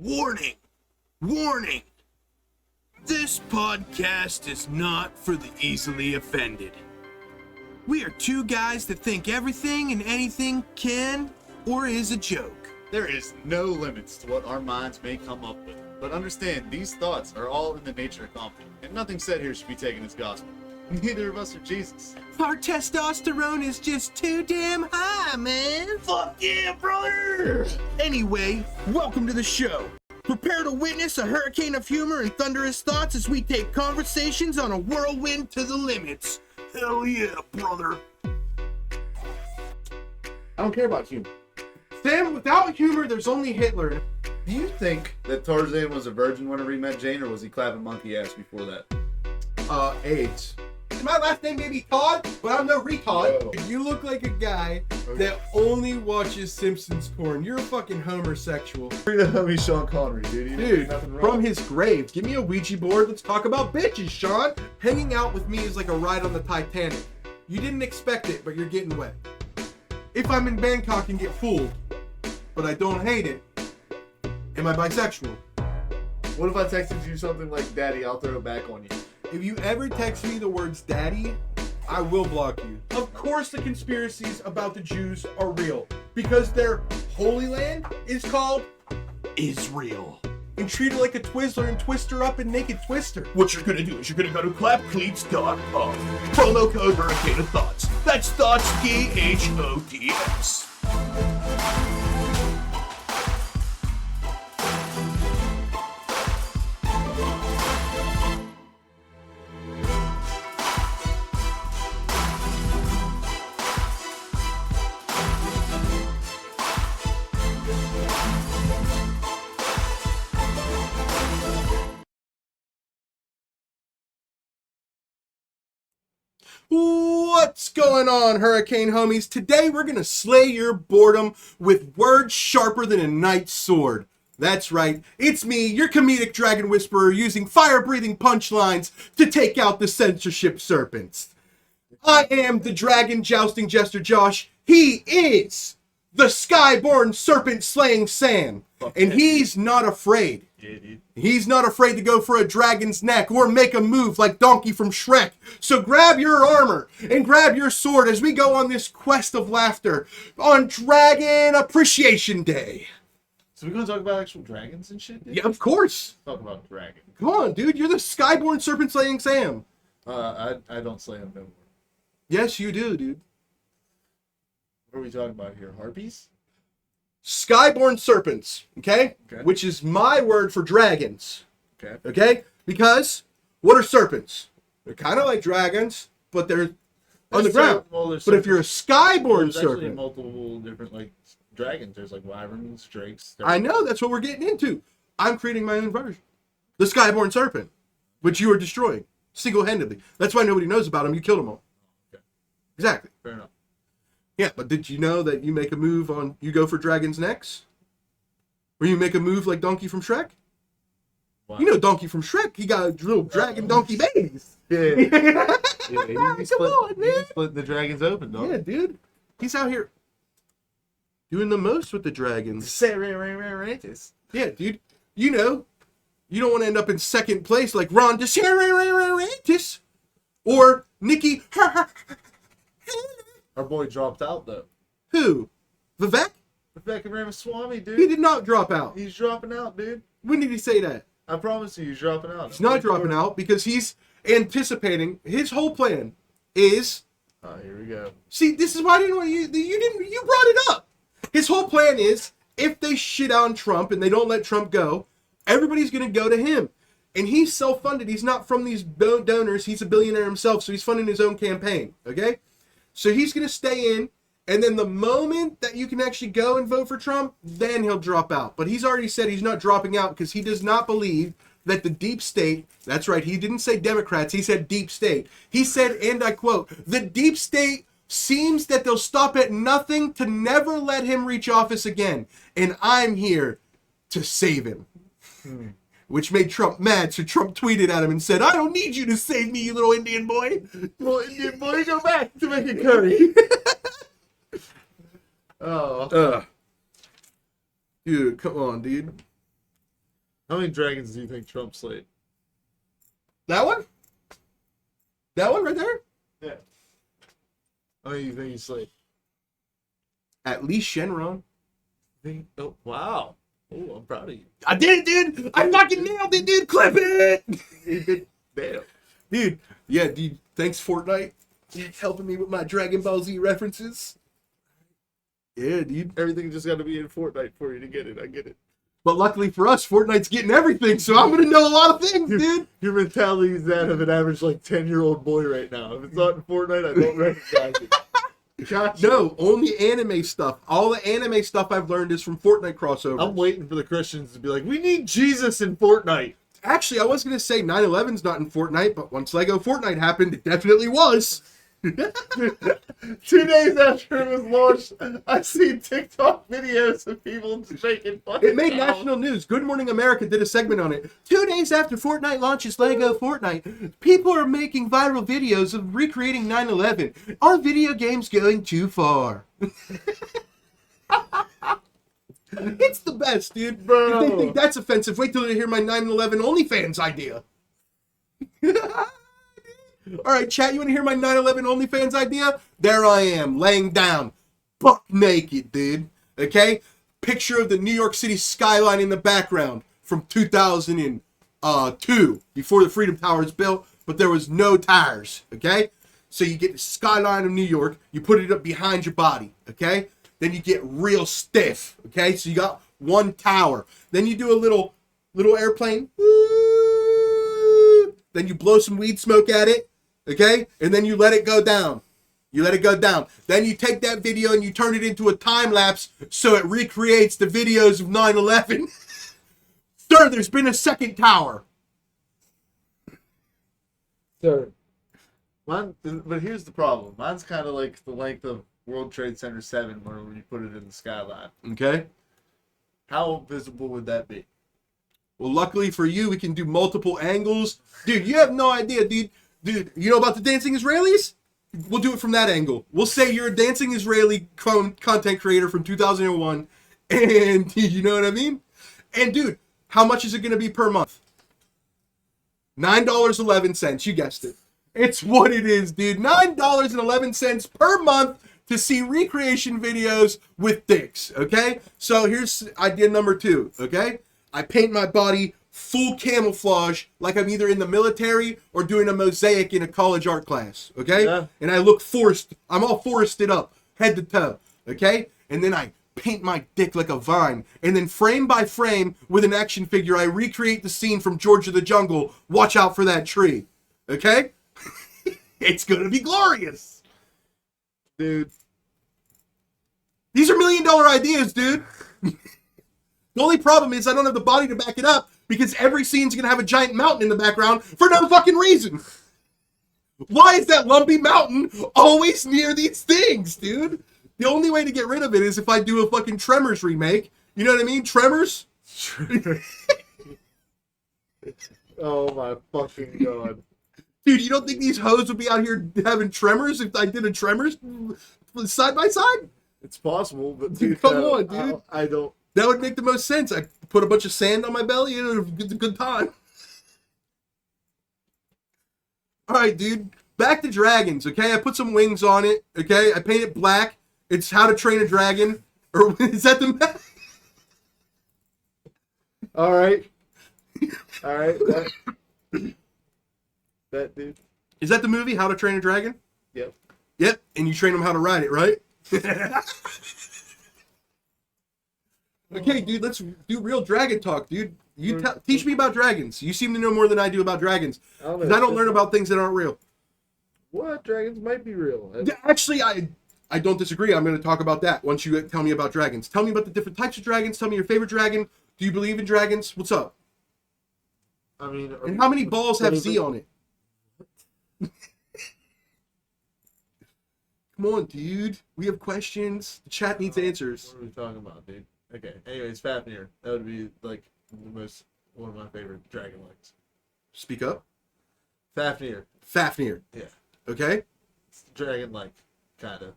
Warning! Warning! This podcast is not for the easily offended. We are two guys that think everything and anything can or is a joke. There is no limits to what our minds may come up with. But understand, these thoughts are all in the nature of comedy, and nothing said here should be taken as gospel. Neither of us are Jesus. Our testosterone is just too damn high, man. Fuck yeah, brother! Anyway, welcome to the show. Prepare to witness a hurricane of humor and thunderous thoughts as we take conversations on a whirlwind to the limits. Hell yeah, brother. I don't care about humor. Sam, without humor, there's only Hitler. Do you think that Tarzan was a virgin whenever he met Jane, or was he clapping monkey ass before that? AIDS. My last name may be Todd, but I'm no retard. Whoa. You look like a guy that only watches Simpsons porn. You're a fucking homosexual. He's Sean Connery, dude. He didn't do Dude, nothing wrong. from his grave. Give me a Ouija board. Let's talk about bitches, Sean. Hanging out with me is like a ride on the Titanic. You didn't expect it, but you're getting wet. If I'm in Bangkok and get fooled, but I don't hate it, am I bisexual? What if I texted you something like, Daddy, I'll throw it back on you? If you ever text me the words daddy, I will block you. Of course the conspiracies about the Jews are real, because their holy land is called Israel. and treated like a Twizzler and twist her up in Naked Twister. What you're gonna do is you're gonna go to clapcleats.com. Promo code Hurricane of Thoughts. That's Thoughts, T-H-O-T-S. What's going on, Hurricane homies? Today we're gonna slay your boredom with words sharper than a knight's sword. That's right, it's me, your comedic dragon whisperer, using fire-breathing punchlines to take out the censorship serpents. I am the dragon jousting jester Josh. He is the skyborn serpent slaying Sam, and he's not afraid. Yeah, dude. He's not afraid to go for a dragon's neck or make a move like Donkey from Shrek. So grab your armor and grab your sword as we go on this quest of laughter on Dragon Appreciation Day. So we're gonna talk about actual dragons and shit, dude? Yeah, of course. Talk about dragon. Come on, dude. You're the skyborn serpent slaying Sam. I don't slay him no more. Yes, you do, dude. What are we talking about here? Harpies? Skyborn serpents, okay? Okay. Which is my word for dragons, Okay. okay? Because what are serpents? They're kind of like dragons, but they're on the ground. But if you're a skyborn there's actually serpent, multiple different like dragons. There's like wyverns, drakes. I know, that's what we're getting into. I'm creating my own version. The skyborn serpent, which you are destroying single-handedly. That's why nobody knows about him. You killed them all. Okay. Exactly. Fair enough. Yeah, but did you know that you make a move on, you go for dragon's necks? Or you make a move like Donkey from Shrek? Wow. You know Donkey from Shrek, he got little dragon donkey babies. Yeah. Come on, man. Split the dragons open, dog. Yeah, dude. He's out here doing the most with the dragons. Yeah, dude. You know, you don't want to end up in second place like Ron DeSantis or Nikki. Our boy dropped out though. Who? Vivek? Rebecca Ramaswamy, He dude. did not drop out. He's dropping out, dude. When did he say that? I promise you, he's dropping out. He's not dropping out because he's anticipating. His whole plan is. Oh, here we go. See, this is why I didn't want you brought it up. His whole plan is if they shit on Trump and they don't let Trump go, everybody's going to go to him. And he's self-funded. He's not from these donors. He's a billionaire himself, so he's funding his own campaign. Okay? So he's going to stay in, and then the moment that you can actually go and vote for Trump, then he'll drop out. But he's already said he's not dropping out because he does not believe that the deep state, that's right, he didn't say Democrats, he said deep state. He said, and I quote, the deep state seems that they'll stop at nothing to never let him reach office again. And I'm here to save him. Which made Trump mad, so Trump tweeted at him and said, I don't need you to save me, you little Indian boy. Little Indian boy, go back to making curry. Oh. Dude, come on, dude. How many dragons do you think Trump slayed? That one? That one right there? Yeah. How many do you think he slayed? At least Shenron. Oh, wow. Oh, I'm proud of you. I did it, dude! I fucking nailed it, dude! Clip it! He did. Damn. Dude, yeah, dude, thanks Fortnite. Helping me with my Dragon Ball Z references. Yeah, dude. Everything just got to be in Fortnite for you to get it. I get it. But luckily for us, Fortnite's getting everything, so I'm gonna know a lot of things, dude. Your mentality is that of an average, like, 10-year-old boy right now. If it's not in Fortnite, I don't recognize it. Gotcha. No, only anime stuff. All the anime stuff I've learned is from Fortnite crossovers. I'm waiting for the Christians to be like, we need Jesus in Fortnite. Actually, I was gonna say 9/11's not in Fortnite, but once Lego Fortnite happened, it definitely was. 2 days after it was launched, I see TikTok videos of people shaking fucking It made cows. national news. Good Morning America did a segment on it. 2 days after Fortnite launches Lego Fortnite, people are making viral videos of recreating 9/11. Are video games going too far? It's the best, dude. Bro. If they think that's offensive, wait till they hear my 9/11 OnlyFans idea. All right, chat, you want to hear my 9/11 OnlyFans idea? There I am, laying down, buck naked, dude. Okay? Picture of the New York City skyline in the background from 2002, before the Freedom Tower was built, but there was no tires, okay? So you get the skyline of New York, you put it up behind your body, okay? Then you get real stiff, okay? So you got one tower. Then you do a little airplane. Then you blow some weed smoke at it, okay? And then you let it go down. You let it go down. Then you take that video and you turn it into a time lapse so it recreates the videos of 9/11. Sir, there's been a second tower. Sir. Mine, but here's the problem. Mine's kind of like the length of World Trade Center 7 when you put it in the skyline. Okay. How visible would that be? Well, luckily for you, we can do multiple angles. Dude, you have no idea, dude. Dude, you know about the dancing Israelis? We'll do it from that angle. We'll say you're a dancing Israeli content creator from 2001, and you know what I mean? And dude, how much is it going to be per month? $9.11. You guessed it. It's what it is, dude. $9.11 per month to see recreation videos with Dixx, okay? So here's idea number 2, okay? I paint my body full camouflage like I'm either in the military or doing a mosaic in a college art class, okay? Yeah. And I look forced. I'm all forested up, head to toe, okay? And then I paint my dick like a vine. And then frame by frame with an action figure, I recreate the scene from George of the Jungle. Watch out for that tree, okay? It's gonna be glorious. Dude. These are $1 million ideas, dude. The only problem is I don't have the body to back it up because every scene's gonna have a giant mountain in the background for no fucking reason. Why is that lumpy mountain always near these things, dude? The only way to get rid of it is if I do a fucking Tremors remake. You know what I mean? Tremors? Oh my fucking god. Dude, you don't think these hoes would be out here having Tremors if I did a Tremors side by side? It's possible, but dude, Come on, dude. I don't. That would make the most sense. I put a bunch of sand on my belly and it's a good time. All right, dude. Back to dragons, okay? I put some wings on it, okay? I paint it black. It's How to Train a Dragon. Or is that the... All right. All right. That dude. Is that the movie, How to Train a Dragon? Yep. Yep, and you train them how to ride it, right? Okay, dude, let's do real dragon talk, dude. You teach me about dragons. You seem to know more than I do about dragons. Because I don't learn about things that aren't real. What? Dragons might be real. Actually, I don't disagree. I'm going to talk about that once you tell me about dragons. Tell me about the different types of dragons. Tell me your favorite dragon. Do you believe in dragons? What's up? I mean... And how many balls have Z on it? Come on, dude. We have questions. The chat needs answers. What are we talking about, dude? Okay. Anyways, Fafnir. That would be, like, one of my favorite dragon legs. Speak up. Fafnir. Fafnir. Yeah. Okay? Dragon-like, kind of.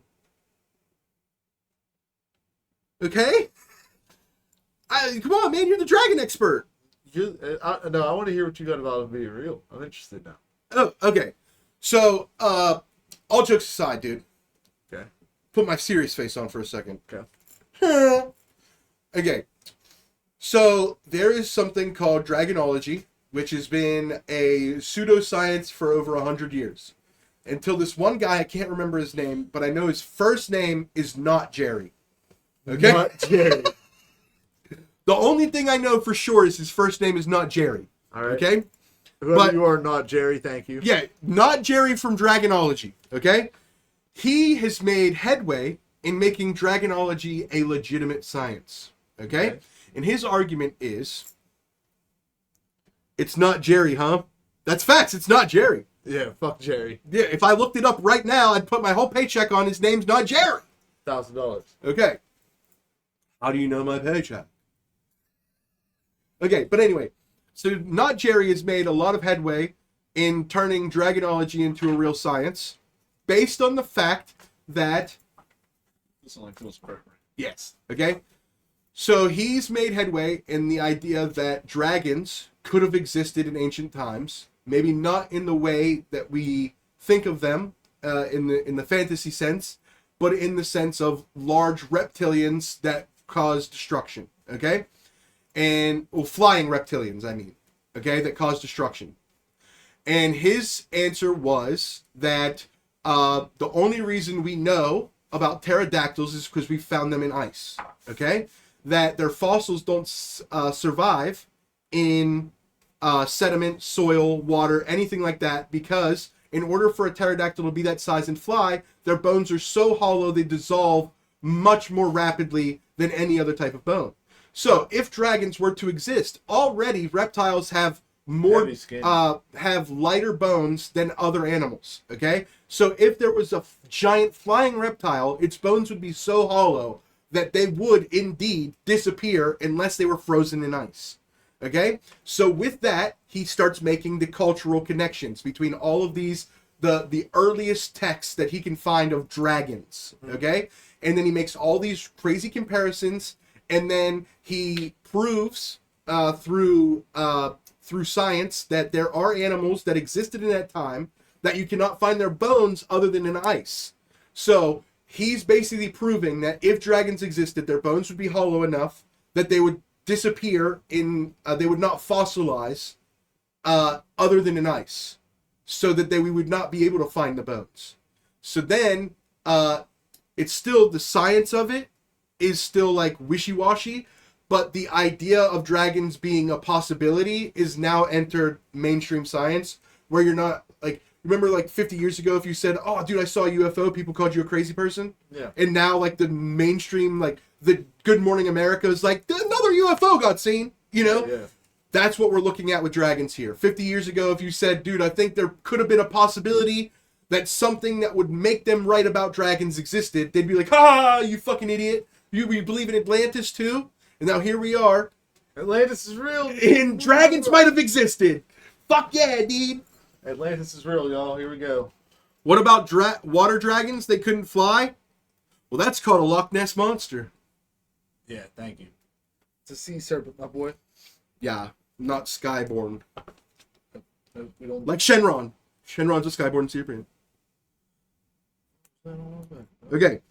Okay? Come on, man. You're the dragon expert. No, I want to hear what you got about it being real. I'm interested now. Oh, okay. So, all jokes aside, dude. Okay. Put my serious face on for a second. Okay. Okay. So, there is something called dragonology, which has been a pseudoscience for over 100 years. Until this one guy, I can't remember his name, but I know his first name is not Jerry. Okay? Not Jerry. The only thing I know for sure is his first name is not Jerry. All right. Okay? Whoever But- you are, not Jerry. Thank you. Yeah, not Jerry from Dragonology. Okay? He has made headway in making Dragonology a legitimate science. Okay? And his argument is, it's not Jerry, huh? That's facts. It's not Jerry. Yeah. Fuck Jerry. Yeah, if I looked it up right now, I'd put my whole paycheck on his name's not Jerry. $1,000. Okay. How do you know my paycheck? Okay, but anyway, so not Jerry has made a lot of headway in turning dragonology into a real science based on the fact that This only feels perfect. yes, okay? So he's made headway in the idea that dragons could have existed in ancient times, maybe not in the way that we think of them in the fantasy sense, but in the sense of large reptilians that cause destruction, okay? And flying reptilians, I mean, okay, that cause destruction. And his answer was that the only reason we know about pterodactyls is because we found them in ice, okay? That their fossils don't survive in sediment, soil, water, anything like that, because in order for a pterodactyl to be that size and fly, their bones are so hollow they dissolve much more rapidly than any other type of bone. So if dragons were to exist, already reptiles have more Heavy skin. have lighter bones than other animals. Okay, so if there was a giant flying reptile, its bones would be so hollow that they would indeed disappear unless they were frozen in ice. Okay, so with that, he starts making the cultural connections between all of these, the earliest texts that he can find of dragons. Okay, and then he makes all these crazy comparisons, and then he proves through science that there are animals that existed in that time that you cannot find their bones other than in ice. So he's basically proving that if dragons existed, their bones would be hollow enough that they would disappear they would not fossilize other than in ice, so that we would not be able to find the bones. So then it's still, the science of it is still like wishy-washy, but the idea of dragons being a possibility is now entered mainstream science, where you're not like, remember like 50 years ago, if you said, oh dude, I saw a UFO, people called you a crazy person? Yeah. And now like the mainstream, like the Good Morning America is like, another UFO got seen, you know? Yeah. That's what we're looking at with dragons here. 50 years ago, if you said, dude, I think there could have been a possibility that something that would make them right about dragons existed, they'd be like, ha, you fucking idiot. You believe in Atlantis too? And now here we are. Atlantis is real. And dragons might have existed. Fuck yeah, dude. Atlantis is real, y'all. Here we go. What about water dragons? They couldn't fly? Well, that's called a Loch Ness Monster. Yeah, thank you. It's a sea serpent, my boy. Yeah, not Skyborn. We don't Like Shenron. Shenron's a Skyborn serpent. Okay.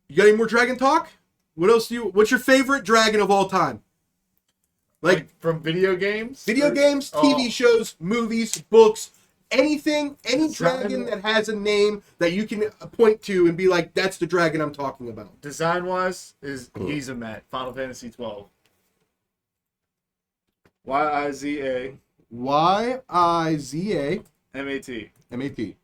You got any more dragon talk? What else what's your favorite dragon of all time? Like from video games? video games, TV shows, movies, books, anything, any Design- dragon that has a name that you can point to and be like, that's the dragon I'm talking about. Design wise is Gizamat, Final Fantasy 12. Y-I-Z-A Y-I-Z-A M-A-T. M-A-T.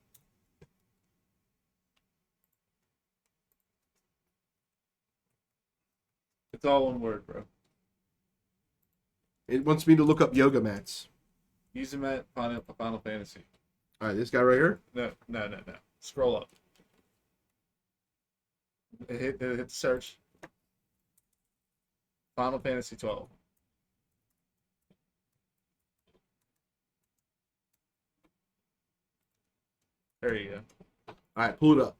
It's all one word, bro. It wants me to look up yoga mats. Gizamat, Final Fantasy. All right, this guy right here. No. Scroll up. Hit the search. Final Fantasy 12. There you go. All right, pull it up.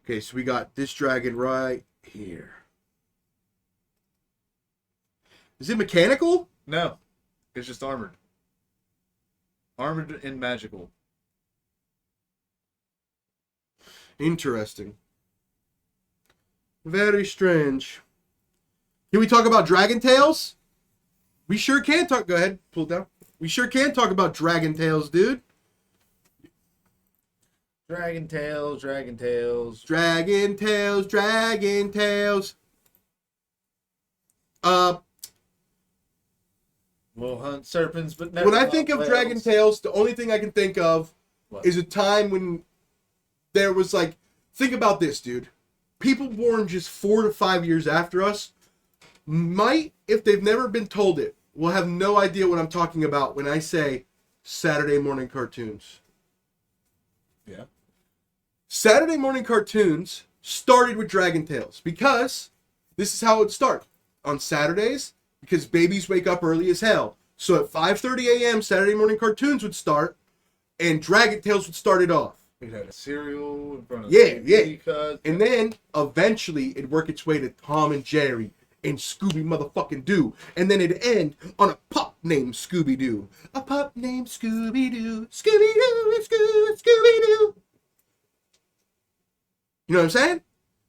Okay, so we got this dragon right here. Is it mechanical? No. It's just armored. Armored and magical. Interesting. Very strange. Can we talk about Dragon Tales? We sure can talk. Go ahead, pull it down. We sure can talk about Dragon Tales, dude. Dragon Tales, Dragon Tales. Dragon Tales, Dragon Tales. We'll hunt serpents, but never When I hunt think of whales. Dragon Tales, the only thing I can think of What? is a time when there was like, think about this, dude. People born just 4 to 5 years after us might, if they've never been told it, will have no idea what I'm talking about when I say Saturday morning cartoons. Yeah. Saturday morning cartoons started with Dragon Tales because this is how it would start. On Saturdays, because babies wake up early as hell. So at 5:30 a.m. Saturday morning cartoons would start and Dragon Tales would start it off. We had a cereal in front of Yeah, the TV yeah. because And then eventually it'd work its way to Tom and Jerry and Scooby motherfucking Doo. And then it'd end on a pup named Scooby Doo. A pup named Scooby Doo. Scooby Doo, Scooby Doo. You know what I'm saying?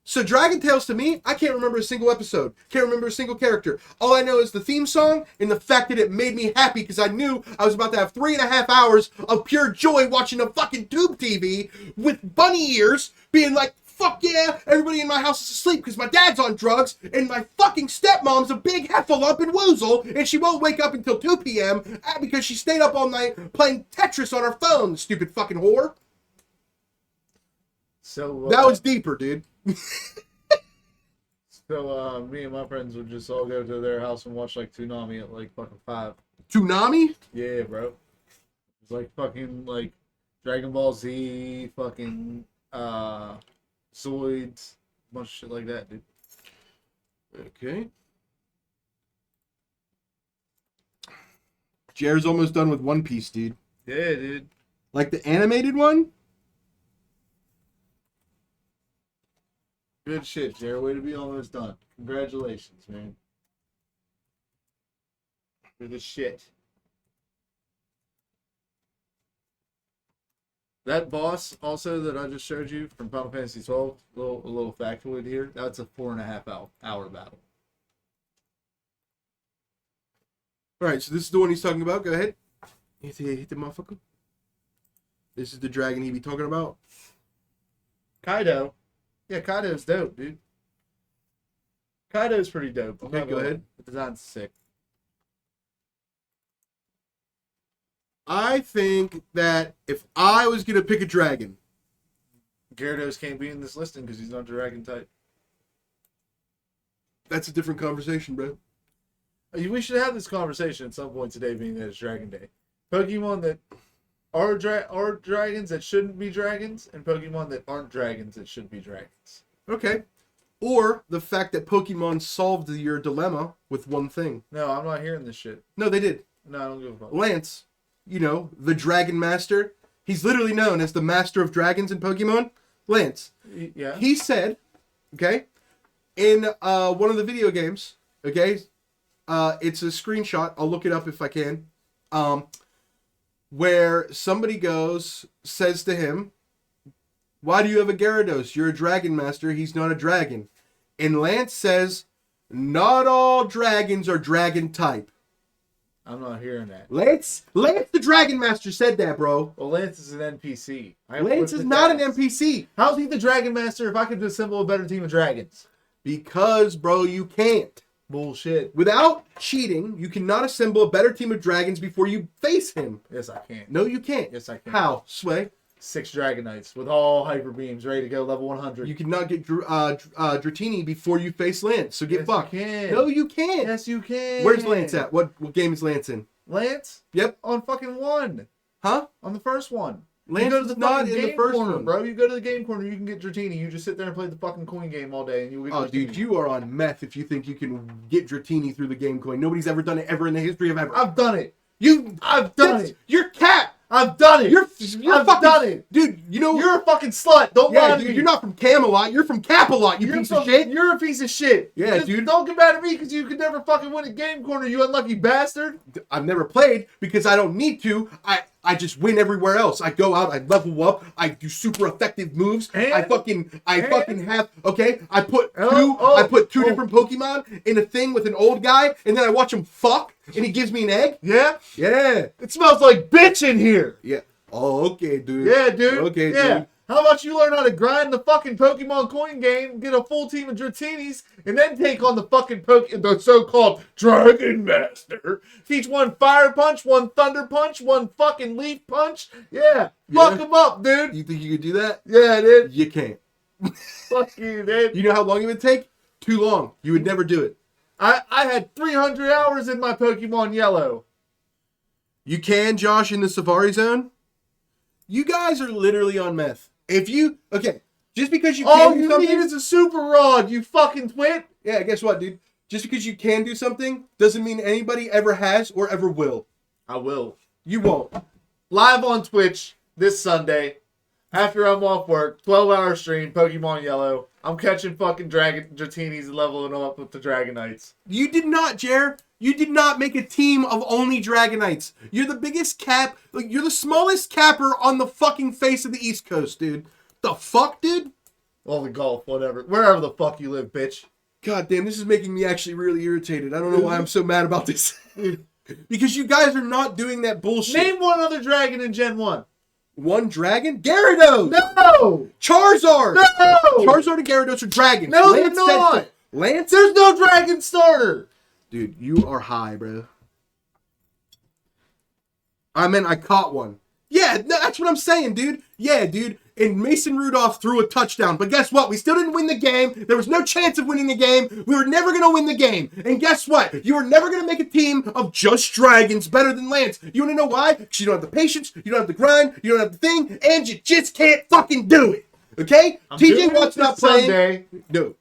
So Dragon Tales to me, I can't remember a single episode. Can't remember a single character. All I know is the theme song and the fact that it made me happy because I knew I was about to have 3.5 hours of pure joy watching a fucking tube TV with bunny ears being like, fuck yeah, everybody in my house is asleep because my dad's on drugs and my fucking stepmom's a big heffalump and woozle and she won't wake up until 2 p.m. Because she stayed up all night playing Tetris on her phone, stupid fucking whore. So That was deeper, dude. So me and my friends would just all go to their house and watch like Toonami at like fucking 5. Toonami? Yeah, bro. It's like fucking like Dragon Ball Z, fucking Zoids, a bunch of shit like that, dude. Okay. Jared's almost done with One Piece, dude. Yeah, dude. Like the animated one? Good shit, Jared. Way to be almost done. Congratulations, man. You're the shit. That boss also that I just showed you from Final Fantasy 12, a little factoid here. That's a 4.5 hour battle. Alright, so this is the one he's talking about. Go ahead. Hit the motherfucker. This is the dragon he be talking about. Kaido. Yeah, Kaido's dope, dude. Kaido's pretty dope. I'm Okay, not go gonna- ahead. The design's sick. I think that if I was going to pick a dragon, Gyarados can't be in this listing because he's not dragon type. that's a different conversation, bro. We should have this conversation at some point today, being that it's Dragon Day. Pokemon that are dragons that shouldn't be dragons, and Pokemon that aren't dragons that should be dragons. Okay. Or the fact that Pokemon solved your dilemma with one thing. No, I'm not hearing this shit. No, they did. No, I don't give a fuck. Lance, you know, the Dragon Master. He's literally known as the Master of Dragons in Pokemon. Lance. Yeah. He said, okay, in one of the video games, okay, it's a screenshot. I'll look it up if I can. Where somebody says to him, "Why do you have a Gyarados? You're a Dragon Master. He's not a dragon." And Lance says, "Not all dragons are dragon type." I'm not hearing that. Lance the Dragon Master said that, bro. Well, Lance is an NPC. Lance is not an NPC. How's he the Dragon Master if I could assemble a better team of dragons? Because, bro, you can't. Bullshit. Without cheating, you cannot assemble a better team of dragons before you face him. Yes, I can. No, you can't. Yes, I can. How? Sway? 6 Dragonites with all Hyper Beams ready to go level 100. You cannot get Dratini before you face Lance, so get Yes, fucked. you can. No, you can't. Yes, you can. Where's Lance at? What game is Lance in? Lance? Yep. On fucking 1. Huh? On the first one. Lance you go to is the not fucking in the game first corner, one. bro. You go to the game corner, you can get Dratini. You just sit there and play the fucking coin game all day, and you get Oh, Dratini. dude, you are on meth if you think you can get Dratini through the game coin. Nobody's ever done it ever in the history of ever. I've done it. I've done it. You're cat. I've done it. You're I've done it. dude. You know You're a fucking slut. Don't lie yeah, to dude. me. You're not from Camelot. You're from Capalot. You piece of shit. You're a piece of shit. Yeah, dude. Don't get mad at me because you could never fucking win a game corner, you unlucky bastard. I've never played because I don't need to. I just win everywhere else. I go out, I level up, I do super effective moves. I fucking have okay. I put two different Pokemon in a thing with an old guy, and then I watch him fuck, and he gives me an egg. Yeah? Yeah. It smells like bitch in here. Yeah. Oh, okay, dude. Yeah, dude. Okay, yeah. dude. How about you learn how to grind the fucking Pokemon coin game, get a full team of Dratinis, and then take on the so-called Dragon Master. Teach one Fire Punch, one Thunder Punch, one fucking Leaf Punch. Yeah. Fuck him up, dude. You think you could do that? Yeah, dude. You can't. Fuck you, dude. You know how long it would take? Too long. You would never do it. I had 300 hours in my Pokemon Yellow. You can, Josh, in the Safari Zone. You guys are literally on meth. If you just because you All can do you something, need is a Super Rod, you fucking twit. yeah, guess what, dude? Just because you can do something doesn't mean anybody ever has or ever will. I will. You won't. Live on Twitch this Sunday, after I'm off work, 12-hour stream, Pokemon Yellow. I'm catching fucking Dratinis and leveling them up with the Dragonites. You did not, Jer. You did not make a team of only Dragonites. You're the biggest cap. You're the smallest capper on the fucking face of the East Coast, dude. The fuck, dude? Well, the golf, whatever. Wherever the fuck you live, bitch. God damn, this is making me actually really irritated. I don't know why I'm so mad about this. Because you guys are not doing that bullshit. Name one other dragon in Gen 1. One dragon? Gyarados! No! Charizard! No! Charizard and Gyarados are dragons. No, they're not! Lance? There's no dragon starter! Dude, you are high, bro. I meant I caught one. Yeah, that's what I'm saying, dude. Yeah, dude. And Mason Rudolph threw a touchdown. But guess what? We still didn't win the game. There was no chance of winning the game. We were never going to win the game. And guess what? You were never going to make a team of just dragons better than Lance. You want to know why? Because you don't have the patience, you don't have the grind, you don't have the thing, and you just can't fucking do it. Okay? TJ Watt's not playing. Sunday. No.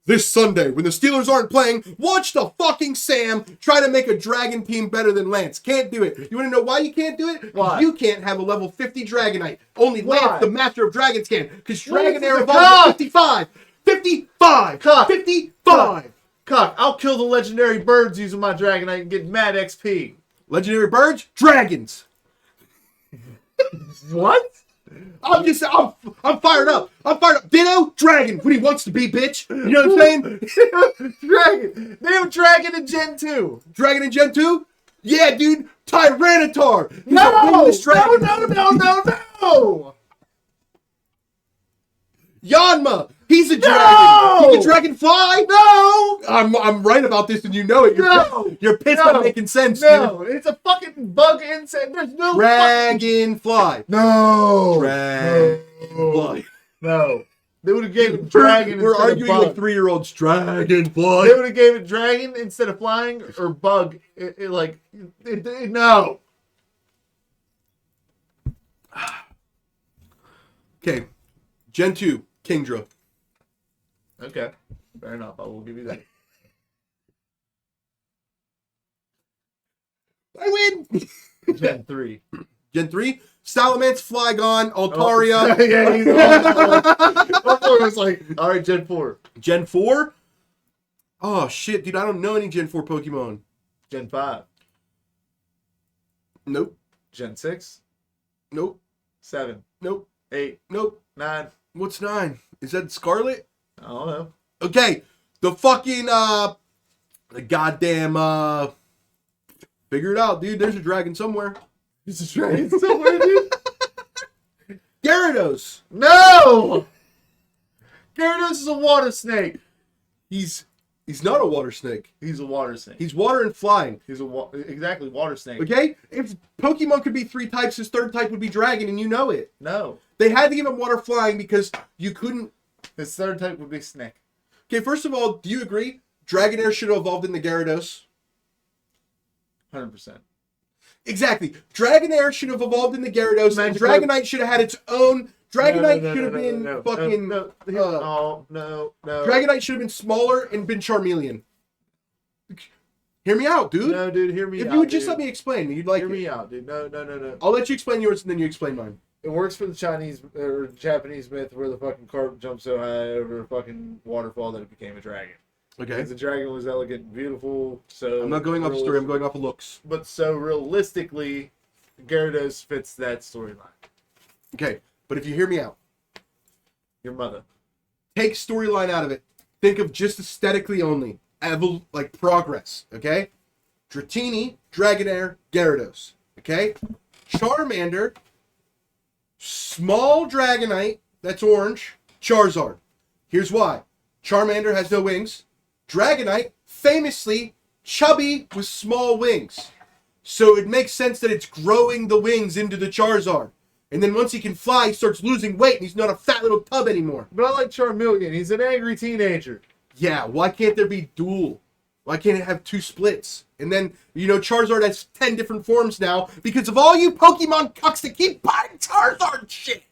This Sunday, when the Steelers aren't playing, watch the fucking Sam try to make a dragon team better than Lance. Can't do it. You want to know why you can't do it? Why? You can't have a level 50 Dragonite. Only Why? Lance, the master of dragons, can. Because Lance Dragonair is a evolved cock. at 55. 55. Cock. 55. Cock, I'll kill the legendary birds using my Dragonite and get mad XP. Legendary birds, dragons. What? I'm fired up. I'm fired up. Ditto, dragon, when he wants to be, bitch. You know what I'm saying? Dragon. They have Dragon in Gen 2. Dragon in Gen 2? Yeah, dude. Tyranitar. He's a No! wingless dragon. No! Yanma. He's a dragon. No! He's a dragonfly. No! I'm right about this, and you know it. You're pissed. No! I'm making sense. No! It's a fucking bug insect. There's no Dragonfly. No! Dragonfly. No. They would have gave it dragon We're instead arguing of bug. like 3-year-olds. Dragonfly. They would have gave it dragon instead of flying or bug. No. Okay. Gen 2. Kingdra. Okay. Fair enough. I will give you that. I win. Gen 3. Gen 3. Salamence, Flygon, Altaria. Yeah, he's I was like, all right, Gen 4. Gen 4? Oh, shit, dude. I don't know any Gen 4 Pokemon. Gen 5. Nope. Gen 6. Nope. 7. Nope. 8. Nope. 9. What's 9? Is that Scarlet? I don't know. Okay. The fucking, the goddamn, figure it out, dude. There's a dragon somewhere. It's a dragon somewhere, dude. Gyarados. No! Gyarados is a water snake. He's not a water snake. He's a water snake. He's water and flying. He's exactly water snake. Okay? If Pokemon could be 3 types, his third type would be dragon, and you know it. No. They had to give him water flying because you couldn't. His third type would be snake. Okay, first of all, do you agree? Dragonair should have evolved into Gyarados. 100%. Exactly. Dragonair should have evolved into Gyarados, and Dragonite should have had its own. Dragonite should have been fucking. No. Dragonite should have been smaller and been Charmeleon. Hear me out, dude. No, dude, hear me out. If you would just dude. let me explain, you'd like Hear it. me out, dude. No. I'll let you explain yours and then you explain mine. It works for the Chinese or Japanese myth where the fucking carp jumped so high over a fucking waterfall that it became a dragon. Okay. Because the dragon was elegant and beautiful, so... I'm not going off story, I'm going off of looks. But so realistically, Gyarados fits that storyline. Okay, but if you hear me out, Your mother. take storyline out of it. Think of just aesthetically only. Like progress, okay? Dratini, Dragonair, Gyarados, okay? Charmander, small Dragonite, that's orange, Charizard. Here's why. Charmander has no wings. Dragonite, famously, chubby with small wings. So it makes sense that it's growing the wings into the Charizard. And then once he can fly, he starts losing weight and he's not a fat little tub anymore. But I like Charmeleon. He's an angry teenager. Yeah, why can't there be dual? Why can't it have 2 splits? And then, Charizard has 10 different forms now because of all you Pokemon cucks that keep buying Charizard shit.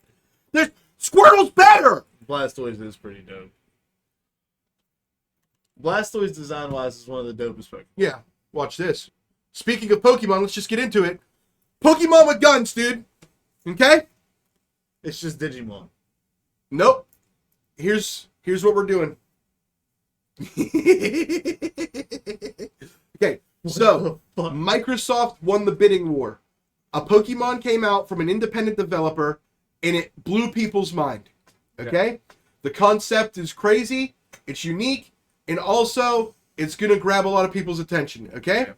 There's Squirtle's better. Blastoise is pretty dope. Blastoise design-wise is one of the dopest Pokemon. Yeah, watch this. Speaking of Pokemon, let's just get into it. Pokemon with guns, dude. Okay? It's just Digimon. Nope. Here's what we're doing. Okay, so Microsoft won the bidding war. A Pokemon came out from an independent developer and it blew people's mind. Okay? The concept is crazy, it's unique, and also it's going to grab a lot of people's attention. Okay? Yeah.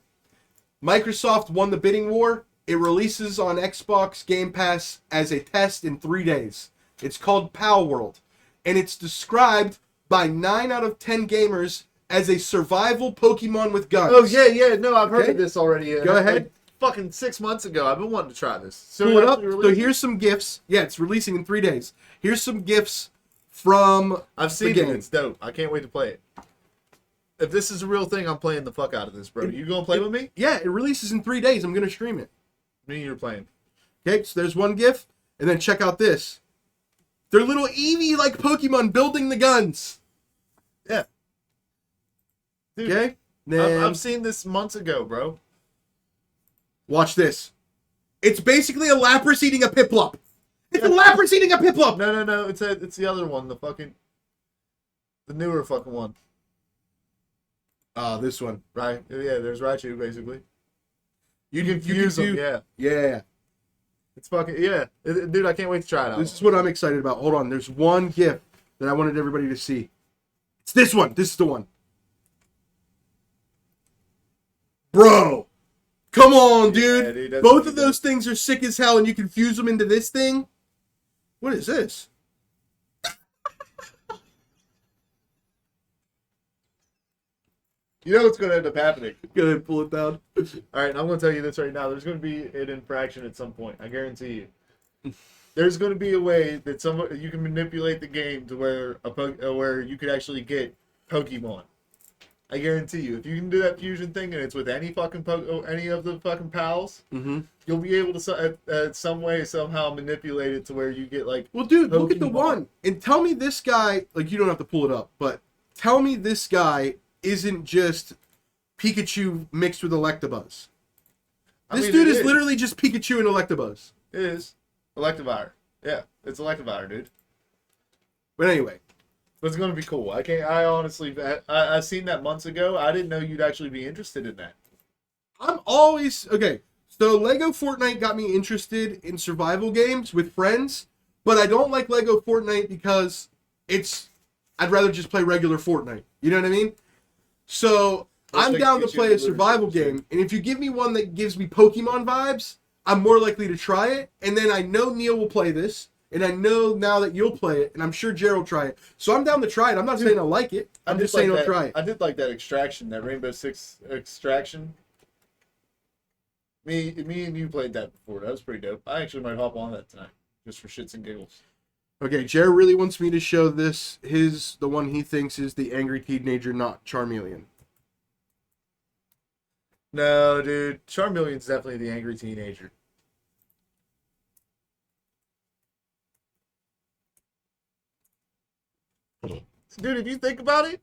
Microsoft won the bidding war. It releases on Xbox Game Pass as a test in 3 days. It's called Pal World, and it's described by 9 out of 10 gamers as a survival Pokemon with guns. Oh, yeah. No, I've heard Okay. of this already. Go ahead. Like, fucking 6 months ago. I've been wanting to try this. So Pull it up. actually So released- here's some GIFs. Yeah, it's releasing in 3 days. Here's some GIFs from I've seen the it. game. It's dope. I can't wait to play it. If this is a real thing, I'm playing the fuck out of this, bro. You gonna play with me? Yeah, it releases in 3 days. I'm going to stream it. Me and you're playing. Okay, so there's one GIF. And then check out this. They're little Eevee-like Pokemon building the guns. Yeah. Dude, Okay? Then I've seen this months ago, bro. watch this. It's basically a Lapras eating a Piplup. It's a Lapras eating a Piplup. No. It's the other one. The newer fucking one. This one. Right? Yeah, there's Raichu, basically. You can fuse them, yeah. Yeah. It's fucking, yeah. Dude, I can't wait to try it out. This is what I'm excited about. Hold on. There's one GIF that I wanted everybody to see. It's this one. This is the one. Bro. Come on, dude. Yeah, dude, that's Both what of he those things are sick as hell, and you can fuse them into this thing. What is this? You know what's going to end up happening. Go ahead, pull it down. All right, and I'm going to tell you this right now. There's going to be an infraction at some point. I guarantee you. There's going to be a way that you can manipulate the game to where where you could actually get Pokemon. I guarantee you. If you can do that fusion thing and it's with any fucking any of the fucking pals, Mm-hmm. you'll be able to some way somehow manipulate it to where you get like. Well, dude, look at the Pokemon. one. And tell me this guy, like, you don't have to pull it up, but tell me this guy isn't just Pikachu mixed with Electabuzz. I This mean, dude it is literally just Pikachu and Electabuzz. It is Electivire. Yeah, it's Electivire, dude. But anyway, But it's gonna be cool. I honestly, I seen that months ago. I didn't know you'd actually be interested in that. I'm always okay. So Lego Fortnite got me interested in survival games with friends, but I don't like Lego Fortnite because I'd rather just play regular Fortnite. You know what I mean? So Let's I'm take down to Pikachu play a and survival Luigi. game, and if you give me one that gives me Pokemon vibes, I'm more likely to try it. And then I know Neil will play this, and I know now that you'll play it, and I'm sure Jared will try it. So I'm down to try it. I'm not saying I'll like it. I'm just saying I'll try it. I did like that extraction, that Rainbow Six extraction. Me and you played that before. That was pretty dope. I actually might hop on that tonight, just for shits and giggles. Okay, Jared really wants me to show this. The one he thinks is the angry teenager, not Charmeleon. No, dude, Charmeleon's definitely the angry teenager. Dude, if you think about it,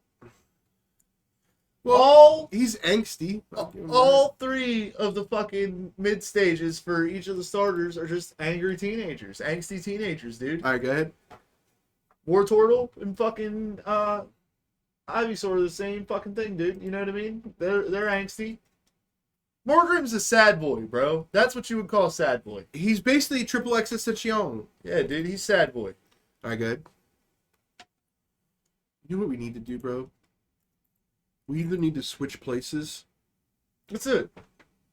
Well, He's angsty. all 3 of the fucking mid stages for each of the starters are just angry teenagers, angsty teenagers, dude. All right, go ahead. Wartortle and fucking Ivysaur are the same fucking thing, dude. You know what I mean? They're angsty. Morgrim's a sad boy, bro. That's what you would call a sad boy. He's basically triple Excitation. Yeah, dude, he's sad boy. All right, good. You know what we need to do, bro? We either need to switch places. That's it.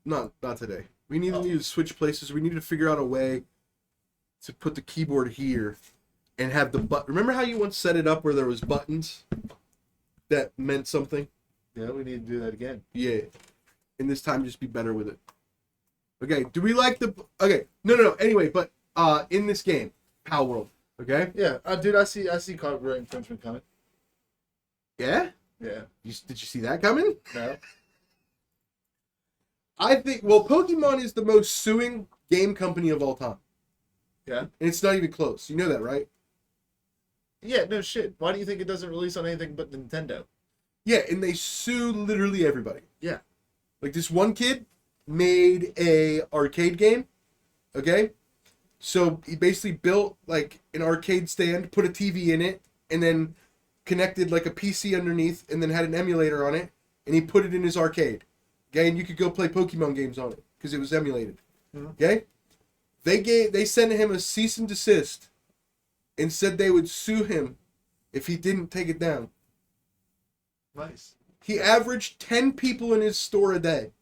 Not today. We need to switch places. We need to figure out a way to put the keyboard here and have the button. Remember how you once set it up where there was buttons that meant something? Yeah, we need to do that again. Yeah. And this time just be better with it. Okay, do we like the... Okay, no. Anyway, but in this game, Power World, okay? Yeah, dude, I see copyright infringement coming. Yeah? Yeah. Did you see that coming? No. I think, well, Pokemon is the most suing game company of all time. Yeah. And it's not even close. You know that, right? Yeah, no shit. Why do you think it doesn't release on anything but Nintendo? Yeah, and they sue literally everybody. Yeah. Like this one kid made a arcade game, okay? So he basically built like an arcade stand, put a TV in it, and then connected like a PC underneath, and then had an emulator on it, and he put it in his arcade. Okay, and you could go play Pokemon games on it because it was emulated. Mm-hmm. Okay, they sent him a cease and desist, and said they would sue him if he didn't take it down. Nice. He averaged 10 people in his store a day.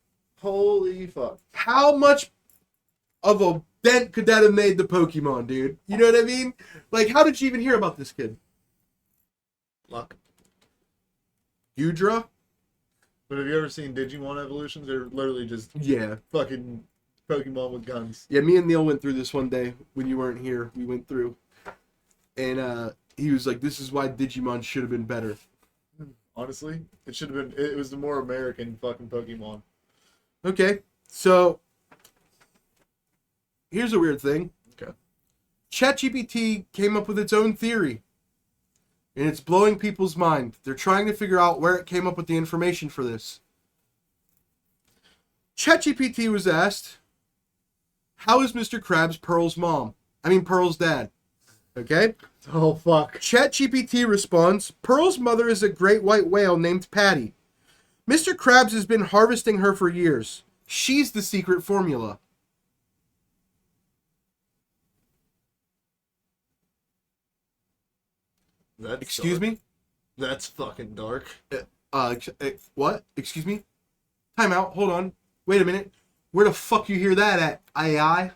Holy fuck. How much of a dent could that have made the Pokemon, dude? You know what I mean? Like, how did you even hear about this kid? Luck. Udra? But have you ever seen Digimon evolutions? They're literally just Yeah. fucking Pokemon with guns. Yeah, me and Neil went through this one day when you weren't here. We went through. And he was like, this is why Digimon should have been better. Honestly, it should have been. It was the more American fucking Pokemon. Okay, so here's a weird thing. Okay. ChatGPT came up with its own theory. And it's blowing people's mind. They're trying to figure out where it came up with the information for this. ChatGPT was asked, how is Mr. Krabs Pearl's dad? Okay? Oh fuck. ChatGPT responds, Pearl's mother is a great white whale named Patty. Mr. Krabs has been harvesting her for years. She's the secret formula. That's Excuse dark. me? That's fucking dark. What? Excuse me? Time out. Hold on. Wait a minute. Where the fuck you hear that at, AI?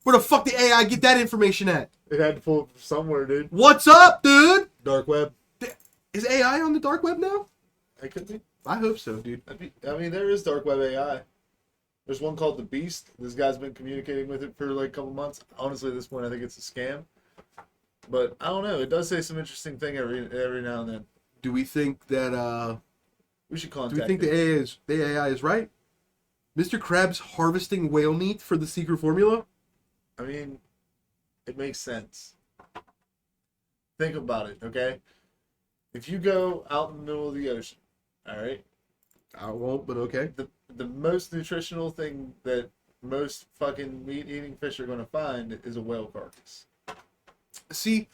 Where the fuck the AI get that information at? It had to pull it from somewhere, dude. What's up, dude? Dark web. Is AI on the dark web now? It could be. I hope so, dude. I mean, there is dark web AI. There's one called the Beast. This guy's been communicating with it for like a couple months. Honestly, at this point, I think it's a scam. But I don't know. It does say some interesting thing every now and then. Do we think that We should do contact we think it. the AI is right? Mr. Krabs harvesting whale meat for the secret formula? I mean, it makes sense. Think about it, okay? If you go out in the middle of the ocean, all right? I won't, but okay. The most nutritional thing that most fucking meat-eating fish are going to find is a whale carcass. See,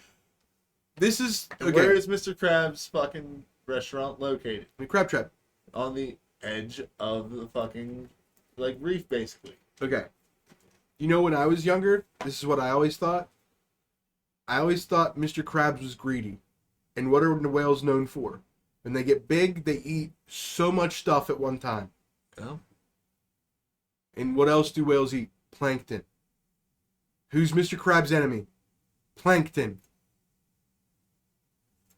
this is And okay. where is Mr. Krabs' fucking restaurant located? The crab trap. On the edge of the fucking, like, reef, basically. Okay. You know, when I was younger, this is what I always thought. I always thought Mr. Krabs was greedy. And what are the whales known for? When they get big, they eat so much stuff at one time. Oh. And what else do whales eat? Plankton. Who's Mr. Krabs' enemy? Plankton.